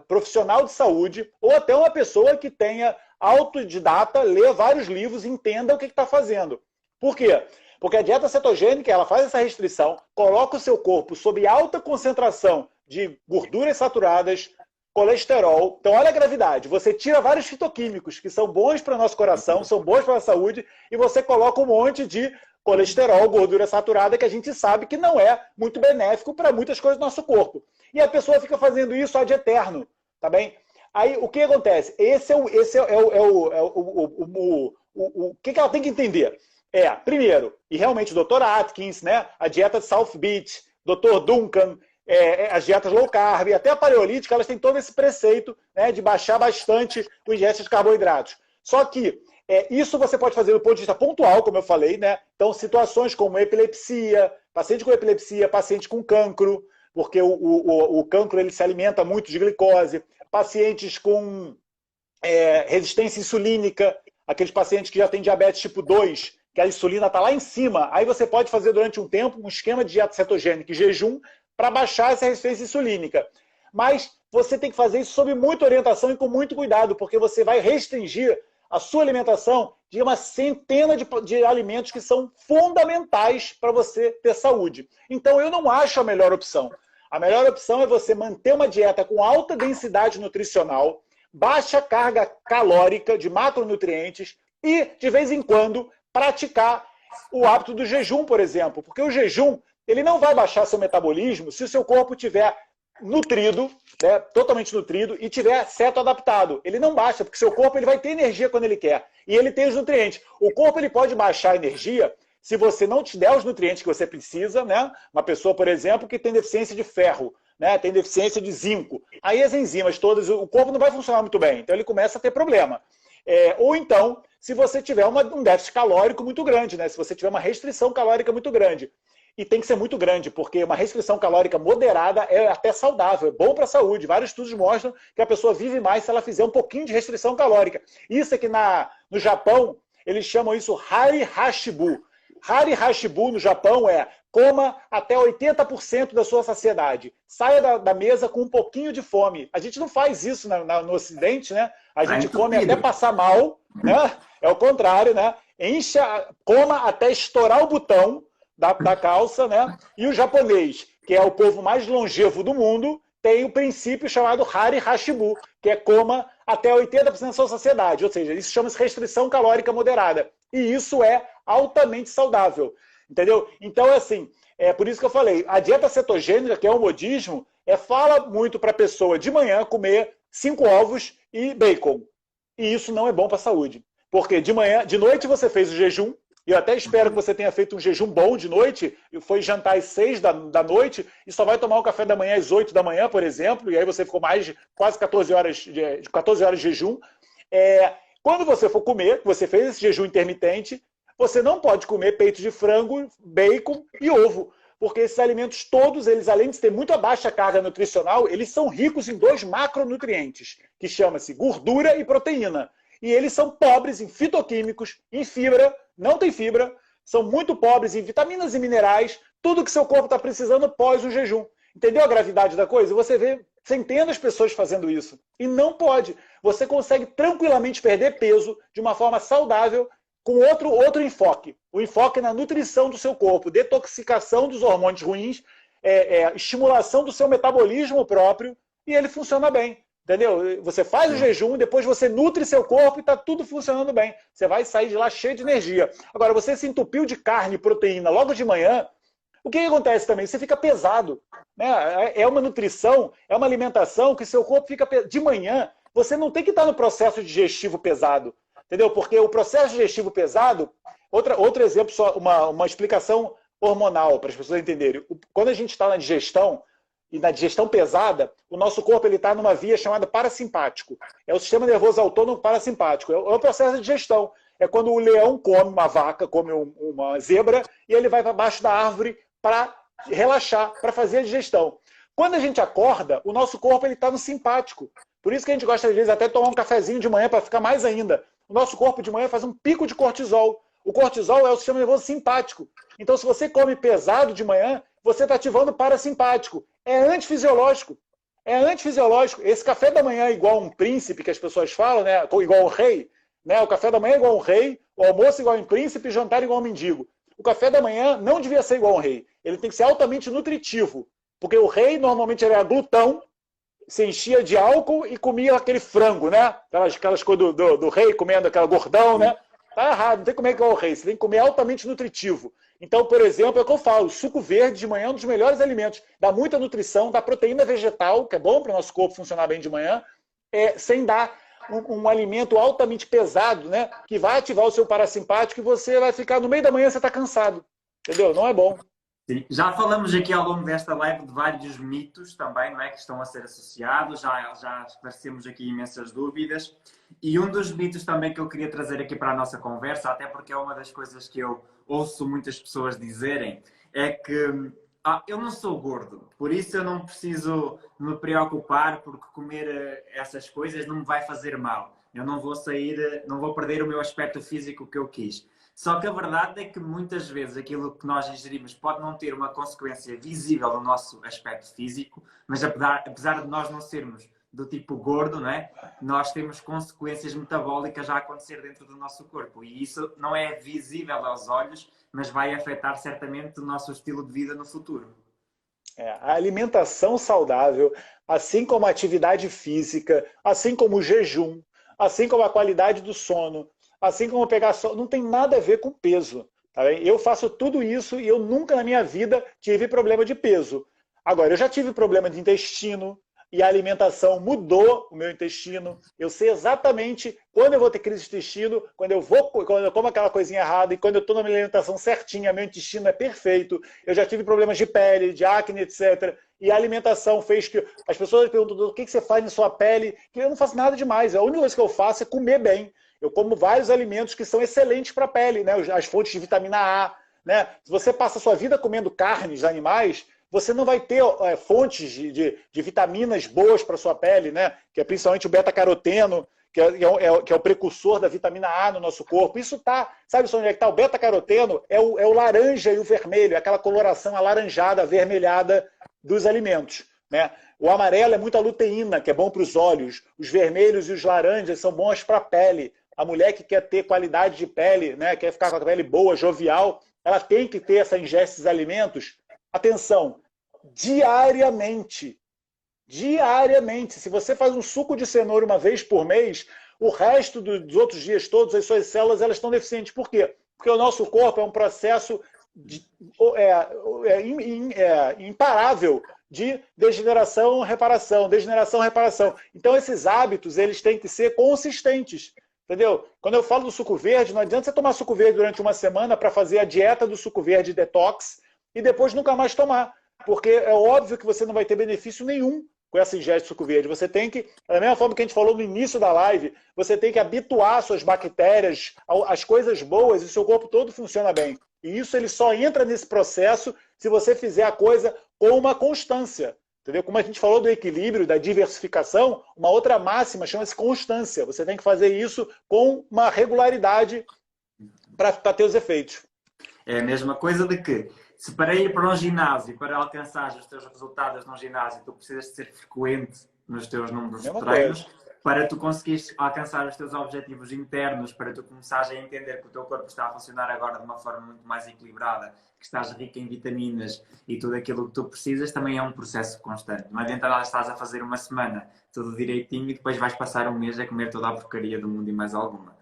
profissional de saúde, ou até uma pessoa que tenha autodidata, lê vários livros e entenda o que está fazendo. Por quê? Porque a dieta cetogênica ela faz essa restrição, coloca o seu corpo sob alta concentração de gorduras saturadas, colesterol. Então, olha a gravidade. Você tira vários fitoquímicos que são bons para o nosso coração, são bons para a saúde, e você coloca um monte de colesterol, gordura saturada, que a gente sabe que não é muito benéfico para muitas coisas do nosso corpo. E a pessoa fica fazendo isso ad eterno, tá bem? Aí, o que acontece? O que ela tem que entender? Primeiro, e realmente o Dr. Atkins, né, a dieta de South Beach, Dr. Duncan, as dietas low carb, até a paleolítica, elas têm todo esse preceito né, de baixar bastante o ingesta de carboidratos. Só que isso você pode fazer do ponto de vista pontual, como eu falei, né? Então, situações como epilepsia, paciente com cancro, porque o cancro ele se alimenta muito de glicose, pacientes com resistência insulínica, aqueles pacientes que já têm diabetes tipo 2, que a insulina está lá em cima, aí você pode fazer durante um tempo um esquema de dieta cetogênica e jejum para baixar essa resistência insulínica. Mas você tem que fazer isso sob muita orientação e com muito cuidado, porque você vai restringir a sua alimentação de uma centena de alimentos que são fundamentais para você ter saúde. Então, eu não acho a melhor opção. A melhor opção é você manter uma dieta com alta densidade nutricional, baixa carga calórica de macronutrientes e, de vez em quando, praticar o hábito do jejum, por exemplo. Porque o jejum ele não vai baixar seu metabolismo se o seu corpo estiver nutrido, né, totalmente nutrido, e tiver certo adaptado. Ele não baixa, porque seu corpo ele vai ter energia quando ele quer. E ele tem os nutrientes. O corpo ele pode baixar a energia se você não te der os nutrientes que você precisa, né? Uma pessoa, por exemplo, que tem deficiência de ferro, né? Tem deficiência de zinco. Aí as enzimas todas, o corpo não vai funcionar muito bem. Então ele começa a ter problema. Ou então, se você tiver um déficit calórico muito grande, né? Se você tiver uma restrição calórica muito grande. E tem que ser muito grande, porque uma restrição calórica moderada é até saudável, é bom para a saúde. Vários estudos mostram que a pessoa vive mais se ela fizer um pouquinho de restrição calórica. Isso é que no Japão, eles chamam isso Hari Hashibu. Hari Hashibu no Japão é coma até 80% da sua saciedade. Saia da mesa com um pouquinho de fome. A gente não faz isso no Ocidente, né? A gente come até passar mal, né? É o contrário, né? Coma até estourar o botão da calça, né? E o japonês, que é o povo mais longevo do mundo, tem o princípio chamado Hari Hashibu, que é coma até 80% da sua saciedade. Ou seja, isso chama-se restrição calórica moderada. E isso é altamente saudável. Entendeu? Então, assim, é por isso que eu falei, a dieta cetogênica, que é o modismo, fala muito para a pessoa de manhã comer 5 ovos e bacon. E isso não é bom para a saúde. Porque de noite você fez o jejum, e eu até espero que você tenha feito um jejum bom de noite, e foi jantar às 6 da noite, e só vai tomar o café da manhã às 8 da manhã, por exemplo, e aí você ficou mais de quase 14 horas de jejum. Quando você for comer, você fez esse jejum intermitente, você não pode comer peito de frango, bacon e ovo, porque esses alimentos todos, eles além de ter muito baixa carga nutricional, eles são ricos em 2 macronutrientes, que chama-se gordura e proteína. E eles são pobres em fitoquímicos, em fibra, não tem fibra, são muito pobres em vitaminas e minerais, tudo que seu corpo está precisando pós o jejum. Entendeu a gravidade da coisa? Você vê centenas de pessoas fazendo isso. E não pode. Você consegue tranquilamente perder peso de uma forma saudável com outro enfoque. O enfoque na nutrição do seu corpo, detoxicação dos hormônios ruins, estimulação do seu metabolismo próprio, e ele funciona bem. Entendeu? Você faz o jejum, depois você nutre seu corpo e está tudo funcionando bem. Você vai sair de lá cheio de energia. Agora, você se entupiu de carne e proteína logo de manhã, o que acontece também? Você fica pesado. Né? É uma nutrição, é uma alimentação que seu corpo fica pesado. De manhã, você não tem que estar no processo digestivo pesado. Entendeu? Porque o processo digestivo pesado, outro exemplo, só uma explicação hormonal para as pessoas entenderem. Quando a gente está na digestão, e na digestão pesada, o nosso corpo está numa via chamada parasimpático. É o sistema nervoso autônomo parasimpático. É o processo de digestão. É quando o leão come uma vaca, come uma zebra, e ele vai para baixo da árvore para relaxar, para fazer a digestão. Quando a gente acorda, o nosso corpo está no simpático. Por isso que a gente gosta, às vezes, até de tomar um cafezinho de manhã para ficar mais ainda. O nosso corpo de manhã faz um pico de cortisol. O cortisol é o sistema nervoso simpático. Então, se você come pesado de manhã, você está ativando o parasimpático. É antifisiológico. É antifisiológico. Esse café da manhã é igual um príncipe, que as pessoas falam, né? Igual um rei. Né? O café da manhã é igual um rei, o almoço é igual um príncipe, o jantar é igual um mendigo. O café da manhã não devia ser igual um rei. Ele tem que ser altamente nutritivo. Porque o rei, normalmente, era glutão, se enchia de álcool e comia aquele frango, né? Aquelas coisas do rei, comendo aquela gordão, né? Tá errado, não tem que comer igual o rei. Você tem que comer altamente nutritivo. Então, por exemplo, é o que eu falo, suco verde de manhã é um dos melhores alimentos. Dá muita nutrição, dá proteína vegetal, que é bom para o nosso corpo funcionar bem de manhã, sem dar um alimento altamente pesado, né? Que vai ativar o seu parasimpático e você vai ficar, no meio da manhã, você está cansado. Entendeu? Não é bom. Sim. Já falamos aqui ao longo desta live de vários mitos também, não é? Que estão a ser associados, já esclarecemos aqui imensas dúvidas. E um dos mitos também que eu queria trazer aqui para a nossa conversa, até porque é uma das coisas que eu ouço muitas pessoas dizerem, é que eu não sou gordo, por isso eu não preciso me preocupar porque comer essas coisas não me vai fazer mal. Eu não vou não vou perder o meu aspecto físico que eu quis. Só que a verdade é que muitas vezes aquilo que nós ingerimos pode não ter uma consequência visível no nosso aspecto físico, mas apesar de nós não sermos do tipo gordo, não é? Nós temos consequências metabólicas a acontecer dentro do nosso corpo. E isso não é visível aos olhos, mas vai afetar certamente o nosso estilo de vida no futuro. A alimentação saudável, assim como a atividade física, assim como o jejum, assim como a qualidade do sono, assim como pegar sol, não tem nada a ver com peso. Tá bem? Eu faço tudo isso e eu nunca na minha vida tive problema de peso. Agora, eu já tive problema de intestino e a alimentação mudou o meu intestino. Eu sei exatamente quando eu vou ter crise de intestino, quando eu como aquela coisinha errada e quando eu estou na minha alimentação certinha, meu intestino é perfeito. Eu já tive problemas de pele, de acne, etc. E a alimentação fez que as pessoas perguntam o que você faz em sua pele, que eu não faço nada demais. A única coisa que eu faço é comer bem. Eu como vários alimentos que são excelentes para a pele, né? As fontes de vitamina A. Né? Se você passa a sua vida comendo carnes animais, você não vai ter fontes de vitaminas boas para a sua pele, né? Que é principalmente o beta-caroteno, que é o precursor da vitamina A no nosso corpo. Isso tá, sabe onde é que está? O beta-caroteno é o laranja e o vermelho, é aquela coloração alaranjada, avermelhada dos alimentos. Né? O amarelo é muita luteína, que é bom para os olhos. Os vermelhos e os laranjas são bons para a pele. A mulher que quer ter qualidade de pele, né? Quer ficar com a pele boa, jovial, ela tem que ter essa ingesta desses alimentos. Atenção, diariamente. Diariamente. Se você faz um suco de cenoura uma vez por mês, o resto dos outros dias todos, as suas células elas estão deficientes. Por quê? Porque o nosso corpo é um processo imparável de degeneração, reparação, degeneração, reparação. Então, esses hábitos eles têm que ser consistentes. Entendeu? Quando eu falo do suco verde, não adianta você tomar suco verde durante uma semana para fazer a dieta do suco verde detox e depois nunca mais tomar. Porque é óbvio que você não vai ter benefício nenhum com essa ingesta de suco verde. Você tem que, da mesma forma que a gente falou no início da live, você tem que habituar suas bactérias às coisas boas e o seu corpo todo funciona bem. E isso ele só entra nesse processo se você fizer a coisa com uma constância. Entendeu? Como a gente falou do equilíbrio, da diversificação, uma outra máxima chama-se constância. Você tem que fazer isso com uma regularidade para ter os efeitos. É a mesma coisa de que, se para ir para um ginásio, para alcançar os teus resultados no ginásio, tu precisas de ser frequente nos teus números de treinos, para tu conseguires alcançar os teus objetivos internos, para tu começares a entender que o teu corpo está a funcionar agora de uma forma muito mais equilibrada, que estás rico em vitaminas e tudo aquilo que tu precisas, também é um processo constante. Não adianta lá estás a fazer uma semana tudo direitinho e depois vais passar um mês a comer toda a porcaria do mundo e mais alguma.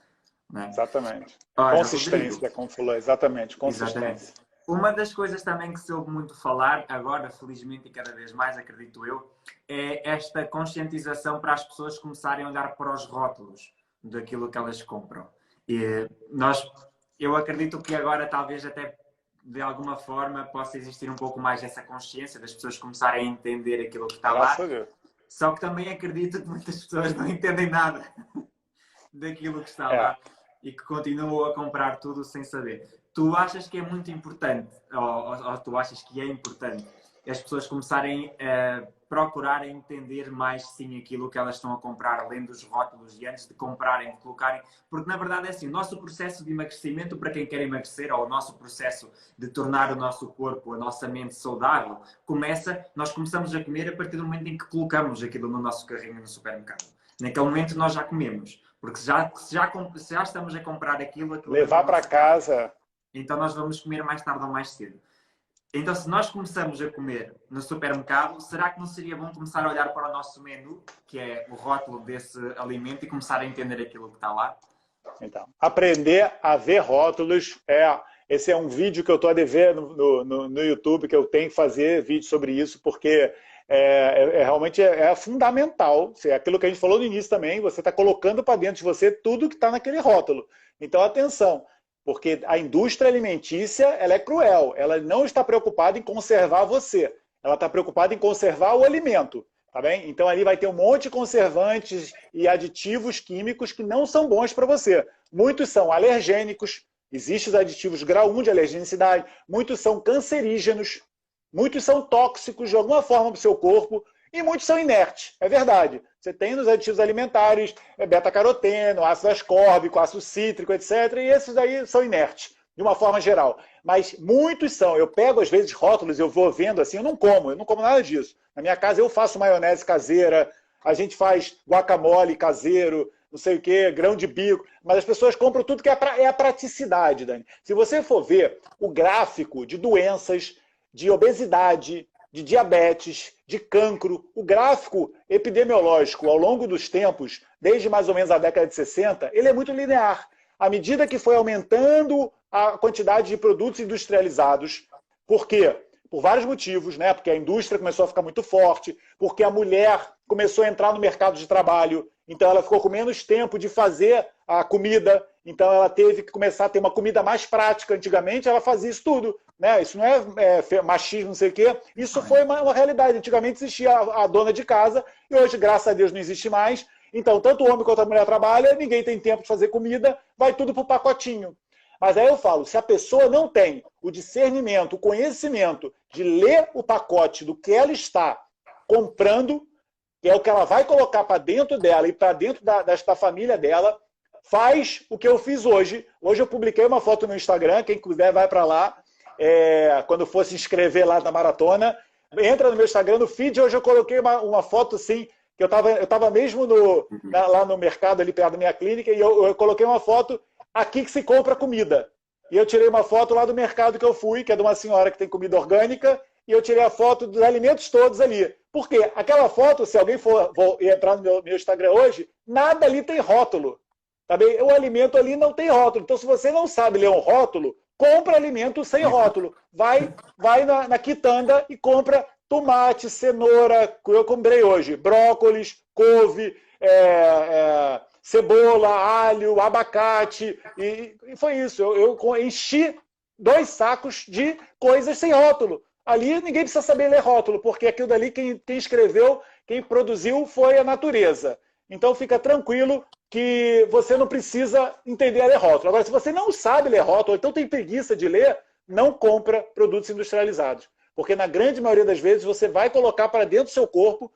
Não é? Exatamente. Ora, consistência, Rodrigo, como falou, exatamente, consistência. Exatamente. Uma das coisas também que se ouve muito falar, agora, felizmente e cada vez mais, acredito eu, é esta conscientização para as pessoas começarem a olhar para os rótulos daquilo que elas compram. E eu acredito que agora, talvez até de alguma forma, possa existir um pouco mais essa consciência das pessoas começarem a entender aquilo que está lá. Só que também acredito que muitas pessoas não entendem nada daquilo que está lá e que continuam a comprar tudo sem saber. Tu achas que é muito importante, ou tu achas que é importante, as pessoas começarem a procurar entender mais, sim, aquilo que elas estão a comprar, lendo os rótulos e antes de comprarem, de colocarem, porque na verdade é assim, o nosso processo de emagrecimento para quem quer emagrecer, ou o nosso processo de tornar o nosso corpo, a nossa mente saudável, nós começamos a comer a partir do momento em que colocamos aquilo no nosso carrinho no supermercado. Naquele momento nós já comemos, porque se já estamos a comprar aquilo levar para casa. Então nós vamos comer mais tarde ou mais cedo. Então se nós começamos a comer no supermercado, será que não seria bom começar a olhar para o nosso menu, que é o rótulo desse alimento, e começar a entender aquilo que está lá? Então, aprender a ver rótulos. Esse é um vídeo que eu estou a dever no YouTube, que eu tenho que fazer vídeo sobre isso, porque realmente é fundamental. É aquilo que a gente falou no início também, você está colocando para dentro de você tudo que está naquele rótulo. Então, atenção. Porque a indústria alimentícia ela é cruel, ela não está preocupada em conservar você, ela está preocupada em conservar o alimento, tá bem? Então ali vai ter um monte de conservantes e aditivos químicos que não são bons para você. Muitos são alergênicos, existem os aditivos grau 1 de alergenicidade, muitos são cancerígenos, muitos são tóxicos de alguma forma para o seu corpo e muitos são inertes, é verdade. Você tem nos aditivos alimentares beta-caroteno, ácido ascórbico, ácido cítrico, etc. E esses daí são inertes, de uma forma geral. Mas muitos são. Eu pego, às vezes, rótulos, eu vou vendo assim, eu não como nada disso. Na minha casa eu faço maionese caseira, a gente faz guacamole caseiro, não sei o quê, grão de bico, mas as pessoas compram tudo que é a praticidade, Dani. Se você for ver o gráfico de doenças, de obesidade, de diabetes, de cancro, o gráfico epidemiológico ao longo dos tempos, desde mais ou menos a década de 60, ele é muito linear. À medida que foi aumentando a quantidade de produtos industrializados, por quê? Por vários motivos, né? Porque a indústria começou a ficar muito forte, porque a mulher começou a entrar no mercado de trabalho, então ela ficou com menos tempo de fazer a comida, então ela teve que começar a ter uma comida mais prática. Antigamente ela fazia isso tudo, né? Isso não é machismo, não sei o quê. Isso foi uma realidade. Antigamente existia a dona de casa e hoje, graças a Deus, não existe mais. Então, tanto o homem quanto a mulher trabalham, ninguém tem tempo de fazer comida, vai tudo para o pacotinho. Mas aí eu falo, se a pessoa não tem o discernimento, o conhecimento de ler o pacote do que ela está comprando, que é o que ela vai colocar para dentro dela e para dentro da família dela, faz o que eu fiz hoje. Hoje eu publiquei uma foto no Instagram, quem quiser vai para lá, quando for se inscrever lá na maratona, entra no meu Instagram, no feed, hoje eu coloquei uma foto assim, que eu estava mesmo lá no mercado, ali perto da minha clínica, e eu coloquei uma foto aqui que se compra comida. E eu tirei uma foto lá do mercado que eu fui, que é de uma senhora que tem comida orgânica, e eu tirei a foto dos alimentos todos ali. Por quê? Aquela foto, se alguém for entrar no meu Instagram hoje, nada ali tem rótulo. Tá bem? O alimento ali não tem rótulo. Então, se você não sabe ler um rótulo, compra alimento sem rótulo. Vai na quitanda e compra tomate, cenoura, que eu comprei hoje, brócolis, couve, cebola, alho, abacate, e foi isso. Eu enchi 2 sacos de coisas sem rótulo. Ali ninguém precisa saber ler rótulo, porque aquilo dali quem escreveu, quem produziu foi a natureza. Então fica tranquilo que você não precisa entender a ler rótulo. Agora, se você não sabe ler rótulo, então tem preguiça de ler, não compra produtos industrializados. Porque na grande maioria das vezes você vai colocar para dentro do seu corpo.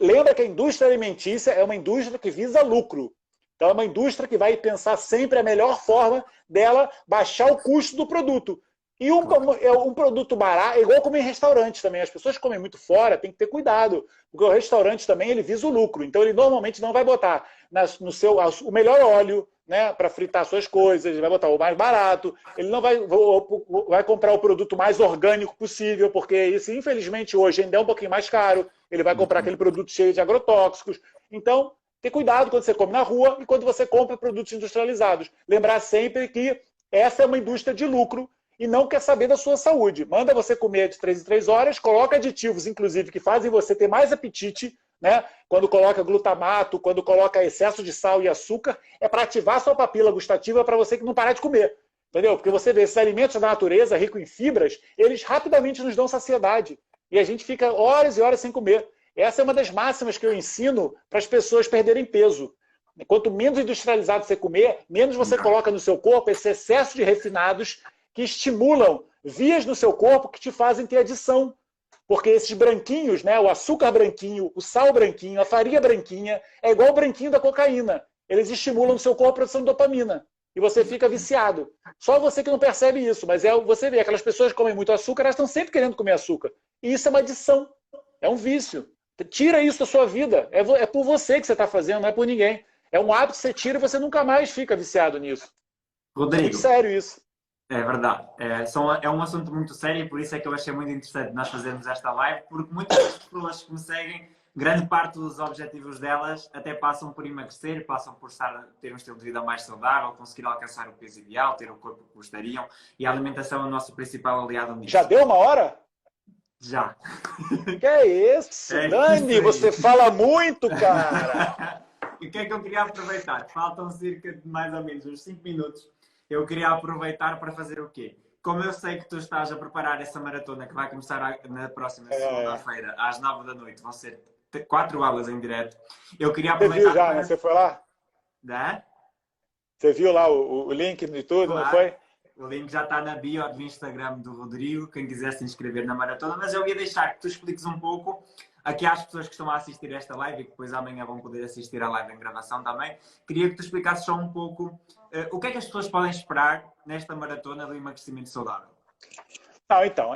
Lembra que a indústria alimentícia é uma indústria que visa lucro. Então é uma indústria que vai pensar sempre a melhor forma dela baixar o custo do produto. E um produto barato, é igual comer em restaurante também. As pessoas que comem muito fora, tem que ter cuidado. Porque o restaurante também ele visa o lucro. Então ele normalmente não vai botar o melhor óleo, né, para fritar suas coisas, ele vai botar o mais barato, ele não vai comprar o produto mais orgânico possível, porque isso, infelizmente, hoje ainda é um pouquinho mais caro, ele vai comprar aquele produto cheio de agrotóxicos. Então, ter cuidado quando você come na rua e quando você compra produtos industrializados. Lembrar sempre que essa é uma indústria de lucro e não quer saber da sua saúde. Manda você comer de 3 em 3 horas, coloca aditivos, inclusive, que fazem você ter mais apetite, né? Quando coloca glutamato, quando coloca excesso de sal e açúcar, é para ativar a sua papila gustativa para você que não parar de comer. Entendeu? Porque você vê, esses alimentos da natureza, ricos em fibras, eles rapidamente nos dão saciedade. E a gente fica horas e horas sem comer. Essa é uma das máximas que eu ensino para as pessoas perderem peso. Quanto menos industrializado você comer, menos você coloca no seu corpo esse excesso de refinados que estimulam vias no seu corpo que te fazem ter adição. Porque esses branquinhos, né, o açúcar branquinho, o sal branquinho, a farinha branquinha, é igual o branquinho da cocaína. Eles estimulam no seu corpo a produção de dopamina. E você fica viciado. Só você que não percebe isso, mas você vê, aquelas pessoas que comem muito açúcar, elas estão sempre querendo comer açúcar. E isso é uma adição, é um vício. Tira isso da sua vida. É por você que você está fazendo, não é por ninguém. É um hábito que você tira e você nunca mais fica viciado nisso. Rodrigo, é muito sério isso. É verdade. É um assunto muito sério e por isso é que eu achei muito interessante nós fazermos esta live, porque muitas das pessoas que me seguem, grande parte dos objetivos delas até passam por emagrecer, passam por ter um estilo de vida mais saudável, conseguir alcançar o peso ideal, ter o corpo que gostariam, e a alimentação é o nosso principal aliado nisso. Já deu 1 hora? Já. Que é isso? Dani, você fala muito, cara! E o que é que eu queria aproveitar? Faltam cerca de mais ou menos uns 5 minutos. Eu queria aproveitar para fazer o quê? Como eu sei que tu estás a preparar essa maratona que vai começar na próxima segunda-feira, às 9 da noite, vão ser 4 aulas em direto. Eu queria aproveitar. Você viu já, né? Você foi lá? Você viu lá o link e tudo, claro. Não foi? O link já está na bio do Instagram do Rodrigo, quem quiser se inscrever na maratona, mas eu ia deixar que tu expliques um pouco aqui às pessoas que estão a assistir esta live e que depois amanhã vão poder assistir à live em gravação também. Queria que tu explicasses só um pouco o que é que as pessoas podem esperar nesta maratona do emagrecimento saudável. Não, então,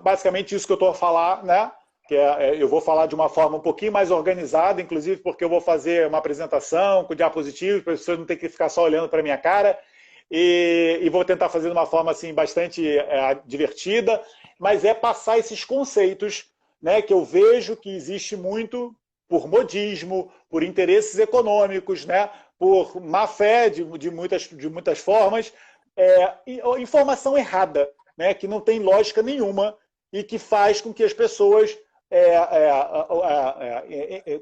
basicamente isso que eu estou a falar, né? eu vou falar de uma forma um pouquinho mais organizada, inclusive porque eu vou fazer uma apresentação com diapositivos, para as pessoas não terem que ficar só olhando para a minha cara, e vou tentar fazer de uma forma assim, bastante divertida, mas é passar esses conceitos, né, que eu vejo que existe muito por modismo, por interesses econômicos, né, por má fé de muitas formas, informação errada, né, que não tem lógica nenhuma e que faz com que as pessoas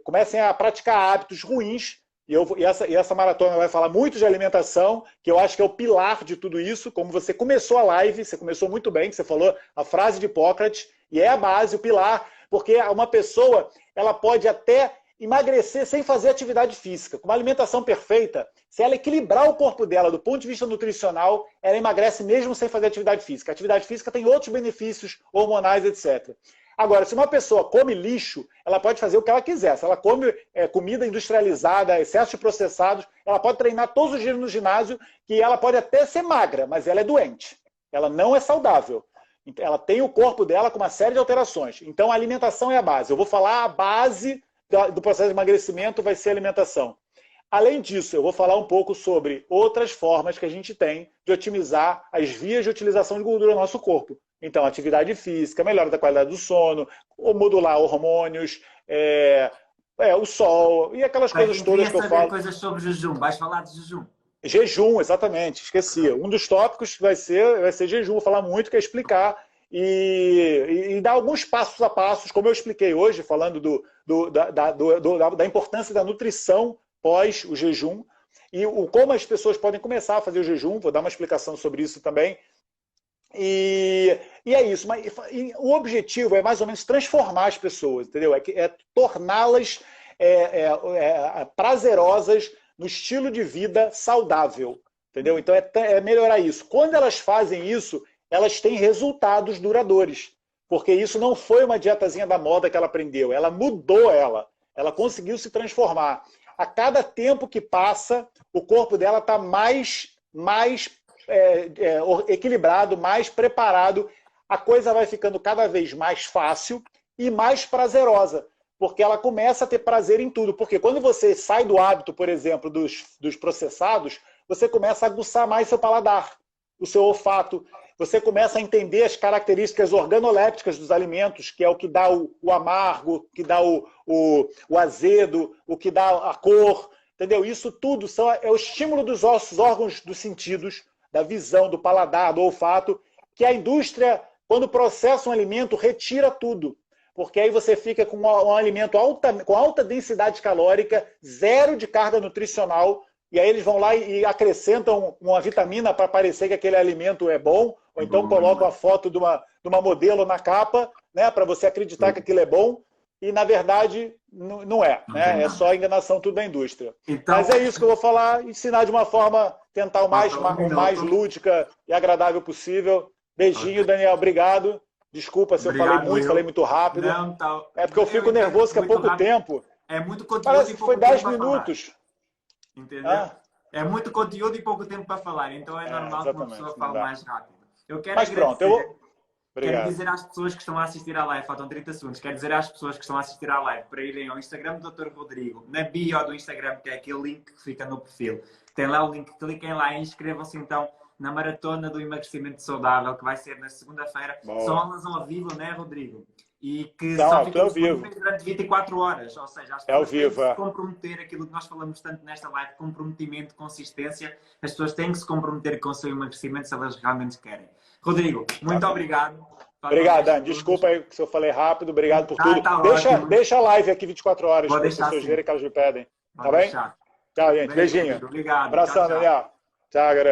comecem a praticar hábitos ruins. E essa maratona vai falar muito de alimentação, que eu acho que é o pilar de tudo isso. Como você começou a live, você começou muito bem, que você falou a frase de Hipócrates, e é a base, o pilar, porque uma pessoa ela pode até emagrecer sem fazer atividade física. Com uma alimentação perfeita, se ela equilibrar o corpo dela do ponto de vista nutricional, ela emagrece mesmo sem fazer atividade física. A atividade física tem outros benefícios hormonais, etc. Agora, se uma pessoa come lixo, ela pode fazer o que ela quiser. Se ela come comida industrializada, excesso de processados, ela pode treinar todos os dias no ginásio, que ela pode até ser magra, mas ela é doente. Ela não é saudável. Ela tem o corpo dela com uma série de alterações. Então, a alimentação é a base. Eu vou falar a base do processo de emagrecimento vai ser a alimentação. Além disso, eu vou falar um pouco sobre outras formas que a gente tem de otimizar as vias de utilização de gordura no nosso corpo. Então, atividade física, melhora da qualidade do sono, modular hormônios, o sol e aquelas coisas todas que eu falo. Coisas sobre jejum. Vais falar de jejum? Jejum, exatamente. Esqueci. Um dos tópicos vai ser jejum. Vou falar muito, que é explicar e dar alguns passos a passos, como eu expliquei hoje, falando da importância da nutrição pós o jejum e como as pessoas podem começar a fazer o jejum. Vou dar uma explicação sobre isso também. E é isso. Mas o objetivo é mais ou menos transformar as pessoas, entendeu? É torná-las prazerosas no estilo de vida saudável, entendeu? Então é melhorar isso. Quando elas fazem isso, elas têm resultados duradouros, porque isso não foi uma dietazinha da moda que ela aprendeu, ela mudou ela conseguiu se transformar. A cada tempo que passa, o corpo dela está mais equilibrado, mais preparado, a coisa vai ficando cada vez mais fácil e mais prazerosa, porque ela começa a ter prazer em tudo. Porque quando você sai do hábito, por exemplo, dos processados, você começa a aguçar mais seu paladar, o seu olfato, você começa a entender as características organolépticas dos alimentos, que é o que dá o amargo, o que dá o azedo, o que dá a cor, entendeu? Isso tudo é o estímulo dos órgãos dos sentidos, da visão, do paladar, do olfato, que a indústria, quando processa um alimento, retira tudo. Porque aí você fica com um alimento com alta densidade calórica, zero de carga nutricional, e aí eles vão lá e acrescentam uma vitamina para parecer que aquele alimento é bom, ou então colocam a foto de uma modelo na capa, né, para você acreditar que aquilo é bom, e na verdade não é, né? É só enganação tudo da indústria. Então, mas é isso que eu vou falar, ensinar de uma forma, tentar o mais lúdica e agradável possível. Beijinho, Daniel, obrigado. Desculpa se eu falei muito rápido. Não, tá. É porque eu fico nervoso que é pouco tempo. É muito conteúdo. Parece que foi 10 minutos. Entendeu? É muito conteúdo e pouco tempo para falar, então é normal que uma pessoa fale mais rápido. Eu quero quero dizer às pessoas que estão a assistir à live, faltam 30 segundos, quero dizer às pessoas que estão a assistir à live para irem ao Instagram do Dr. Rodrigo, na bio do Instagram, que é aquele link que fica no perfil. Tem lá o link, cliquem lá e inscrevam-se então na Maratona do Emagrecimento Saudável, que vai ser na segunda-feira. São aulas ao vivo, não é, Rodrigo? E que só ficam disponíveis durante 24 horas. Ou seja, as pessoas têm que se comprometer, aquilo que nós falamos tanto nesta live, comprometimento, consistência. As pessoas têm que se comprometer com o seu emagrecimento se elas realmente querem. Rodrigo, muito obrigado. Obrigado, Dani. Desculpa aí se eu falei rápido. Obrigado por tudo. Deixa a live aqui 24 horas para as pessoas verem que elas me pedem. Tá bem? Tchau, gente. Beijinho. Obrigado. Abração, Daniel. Tchau, galera.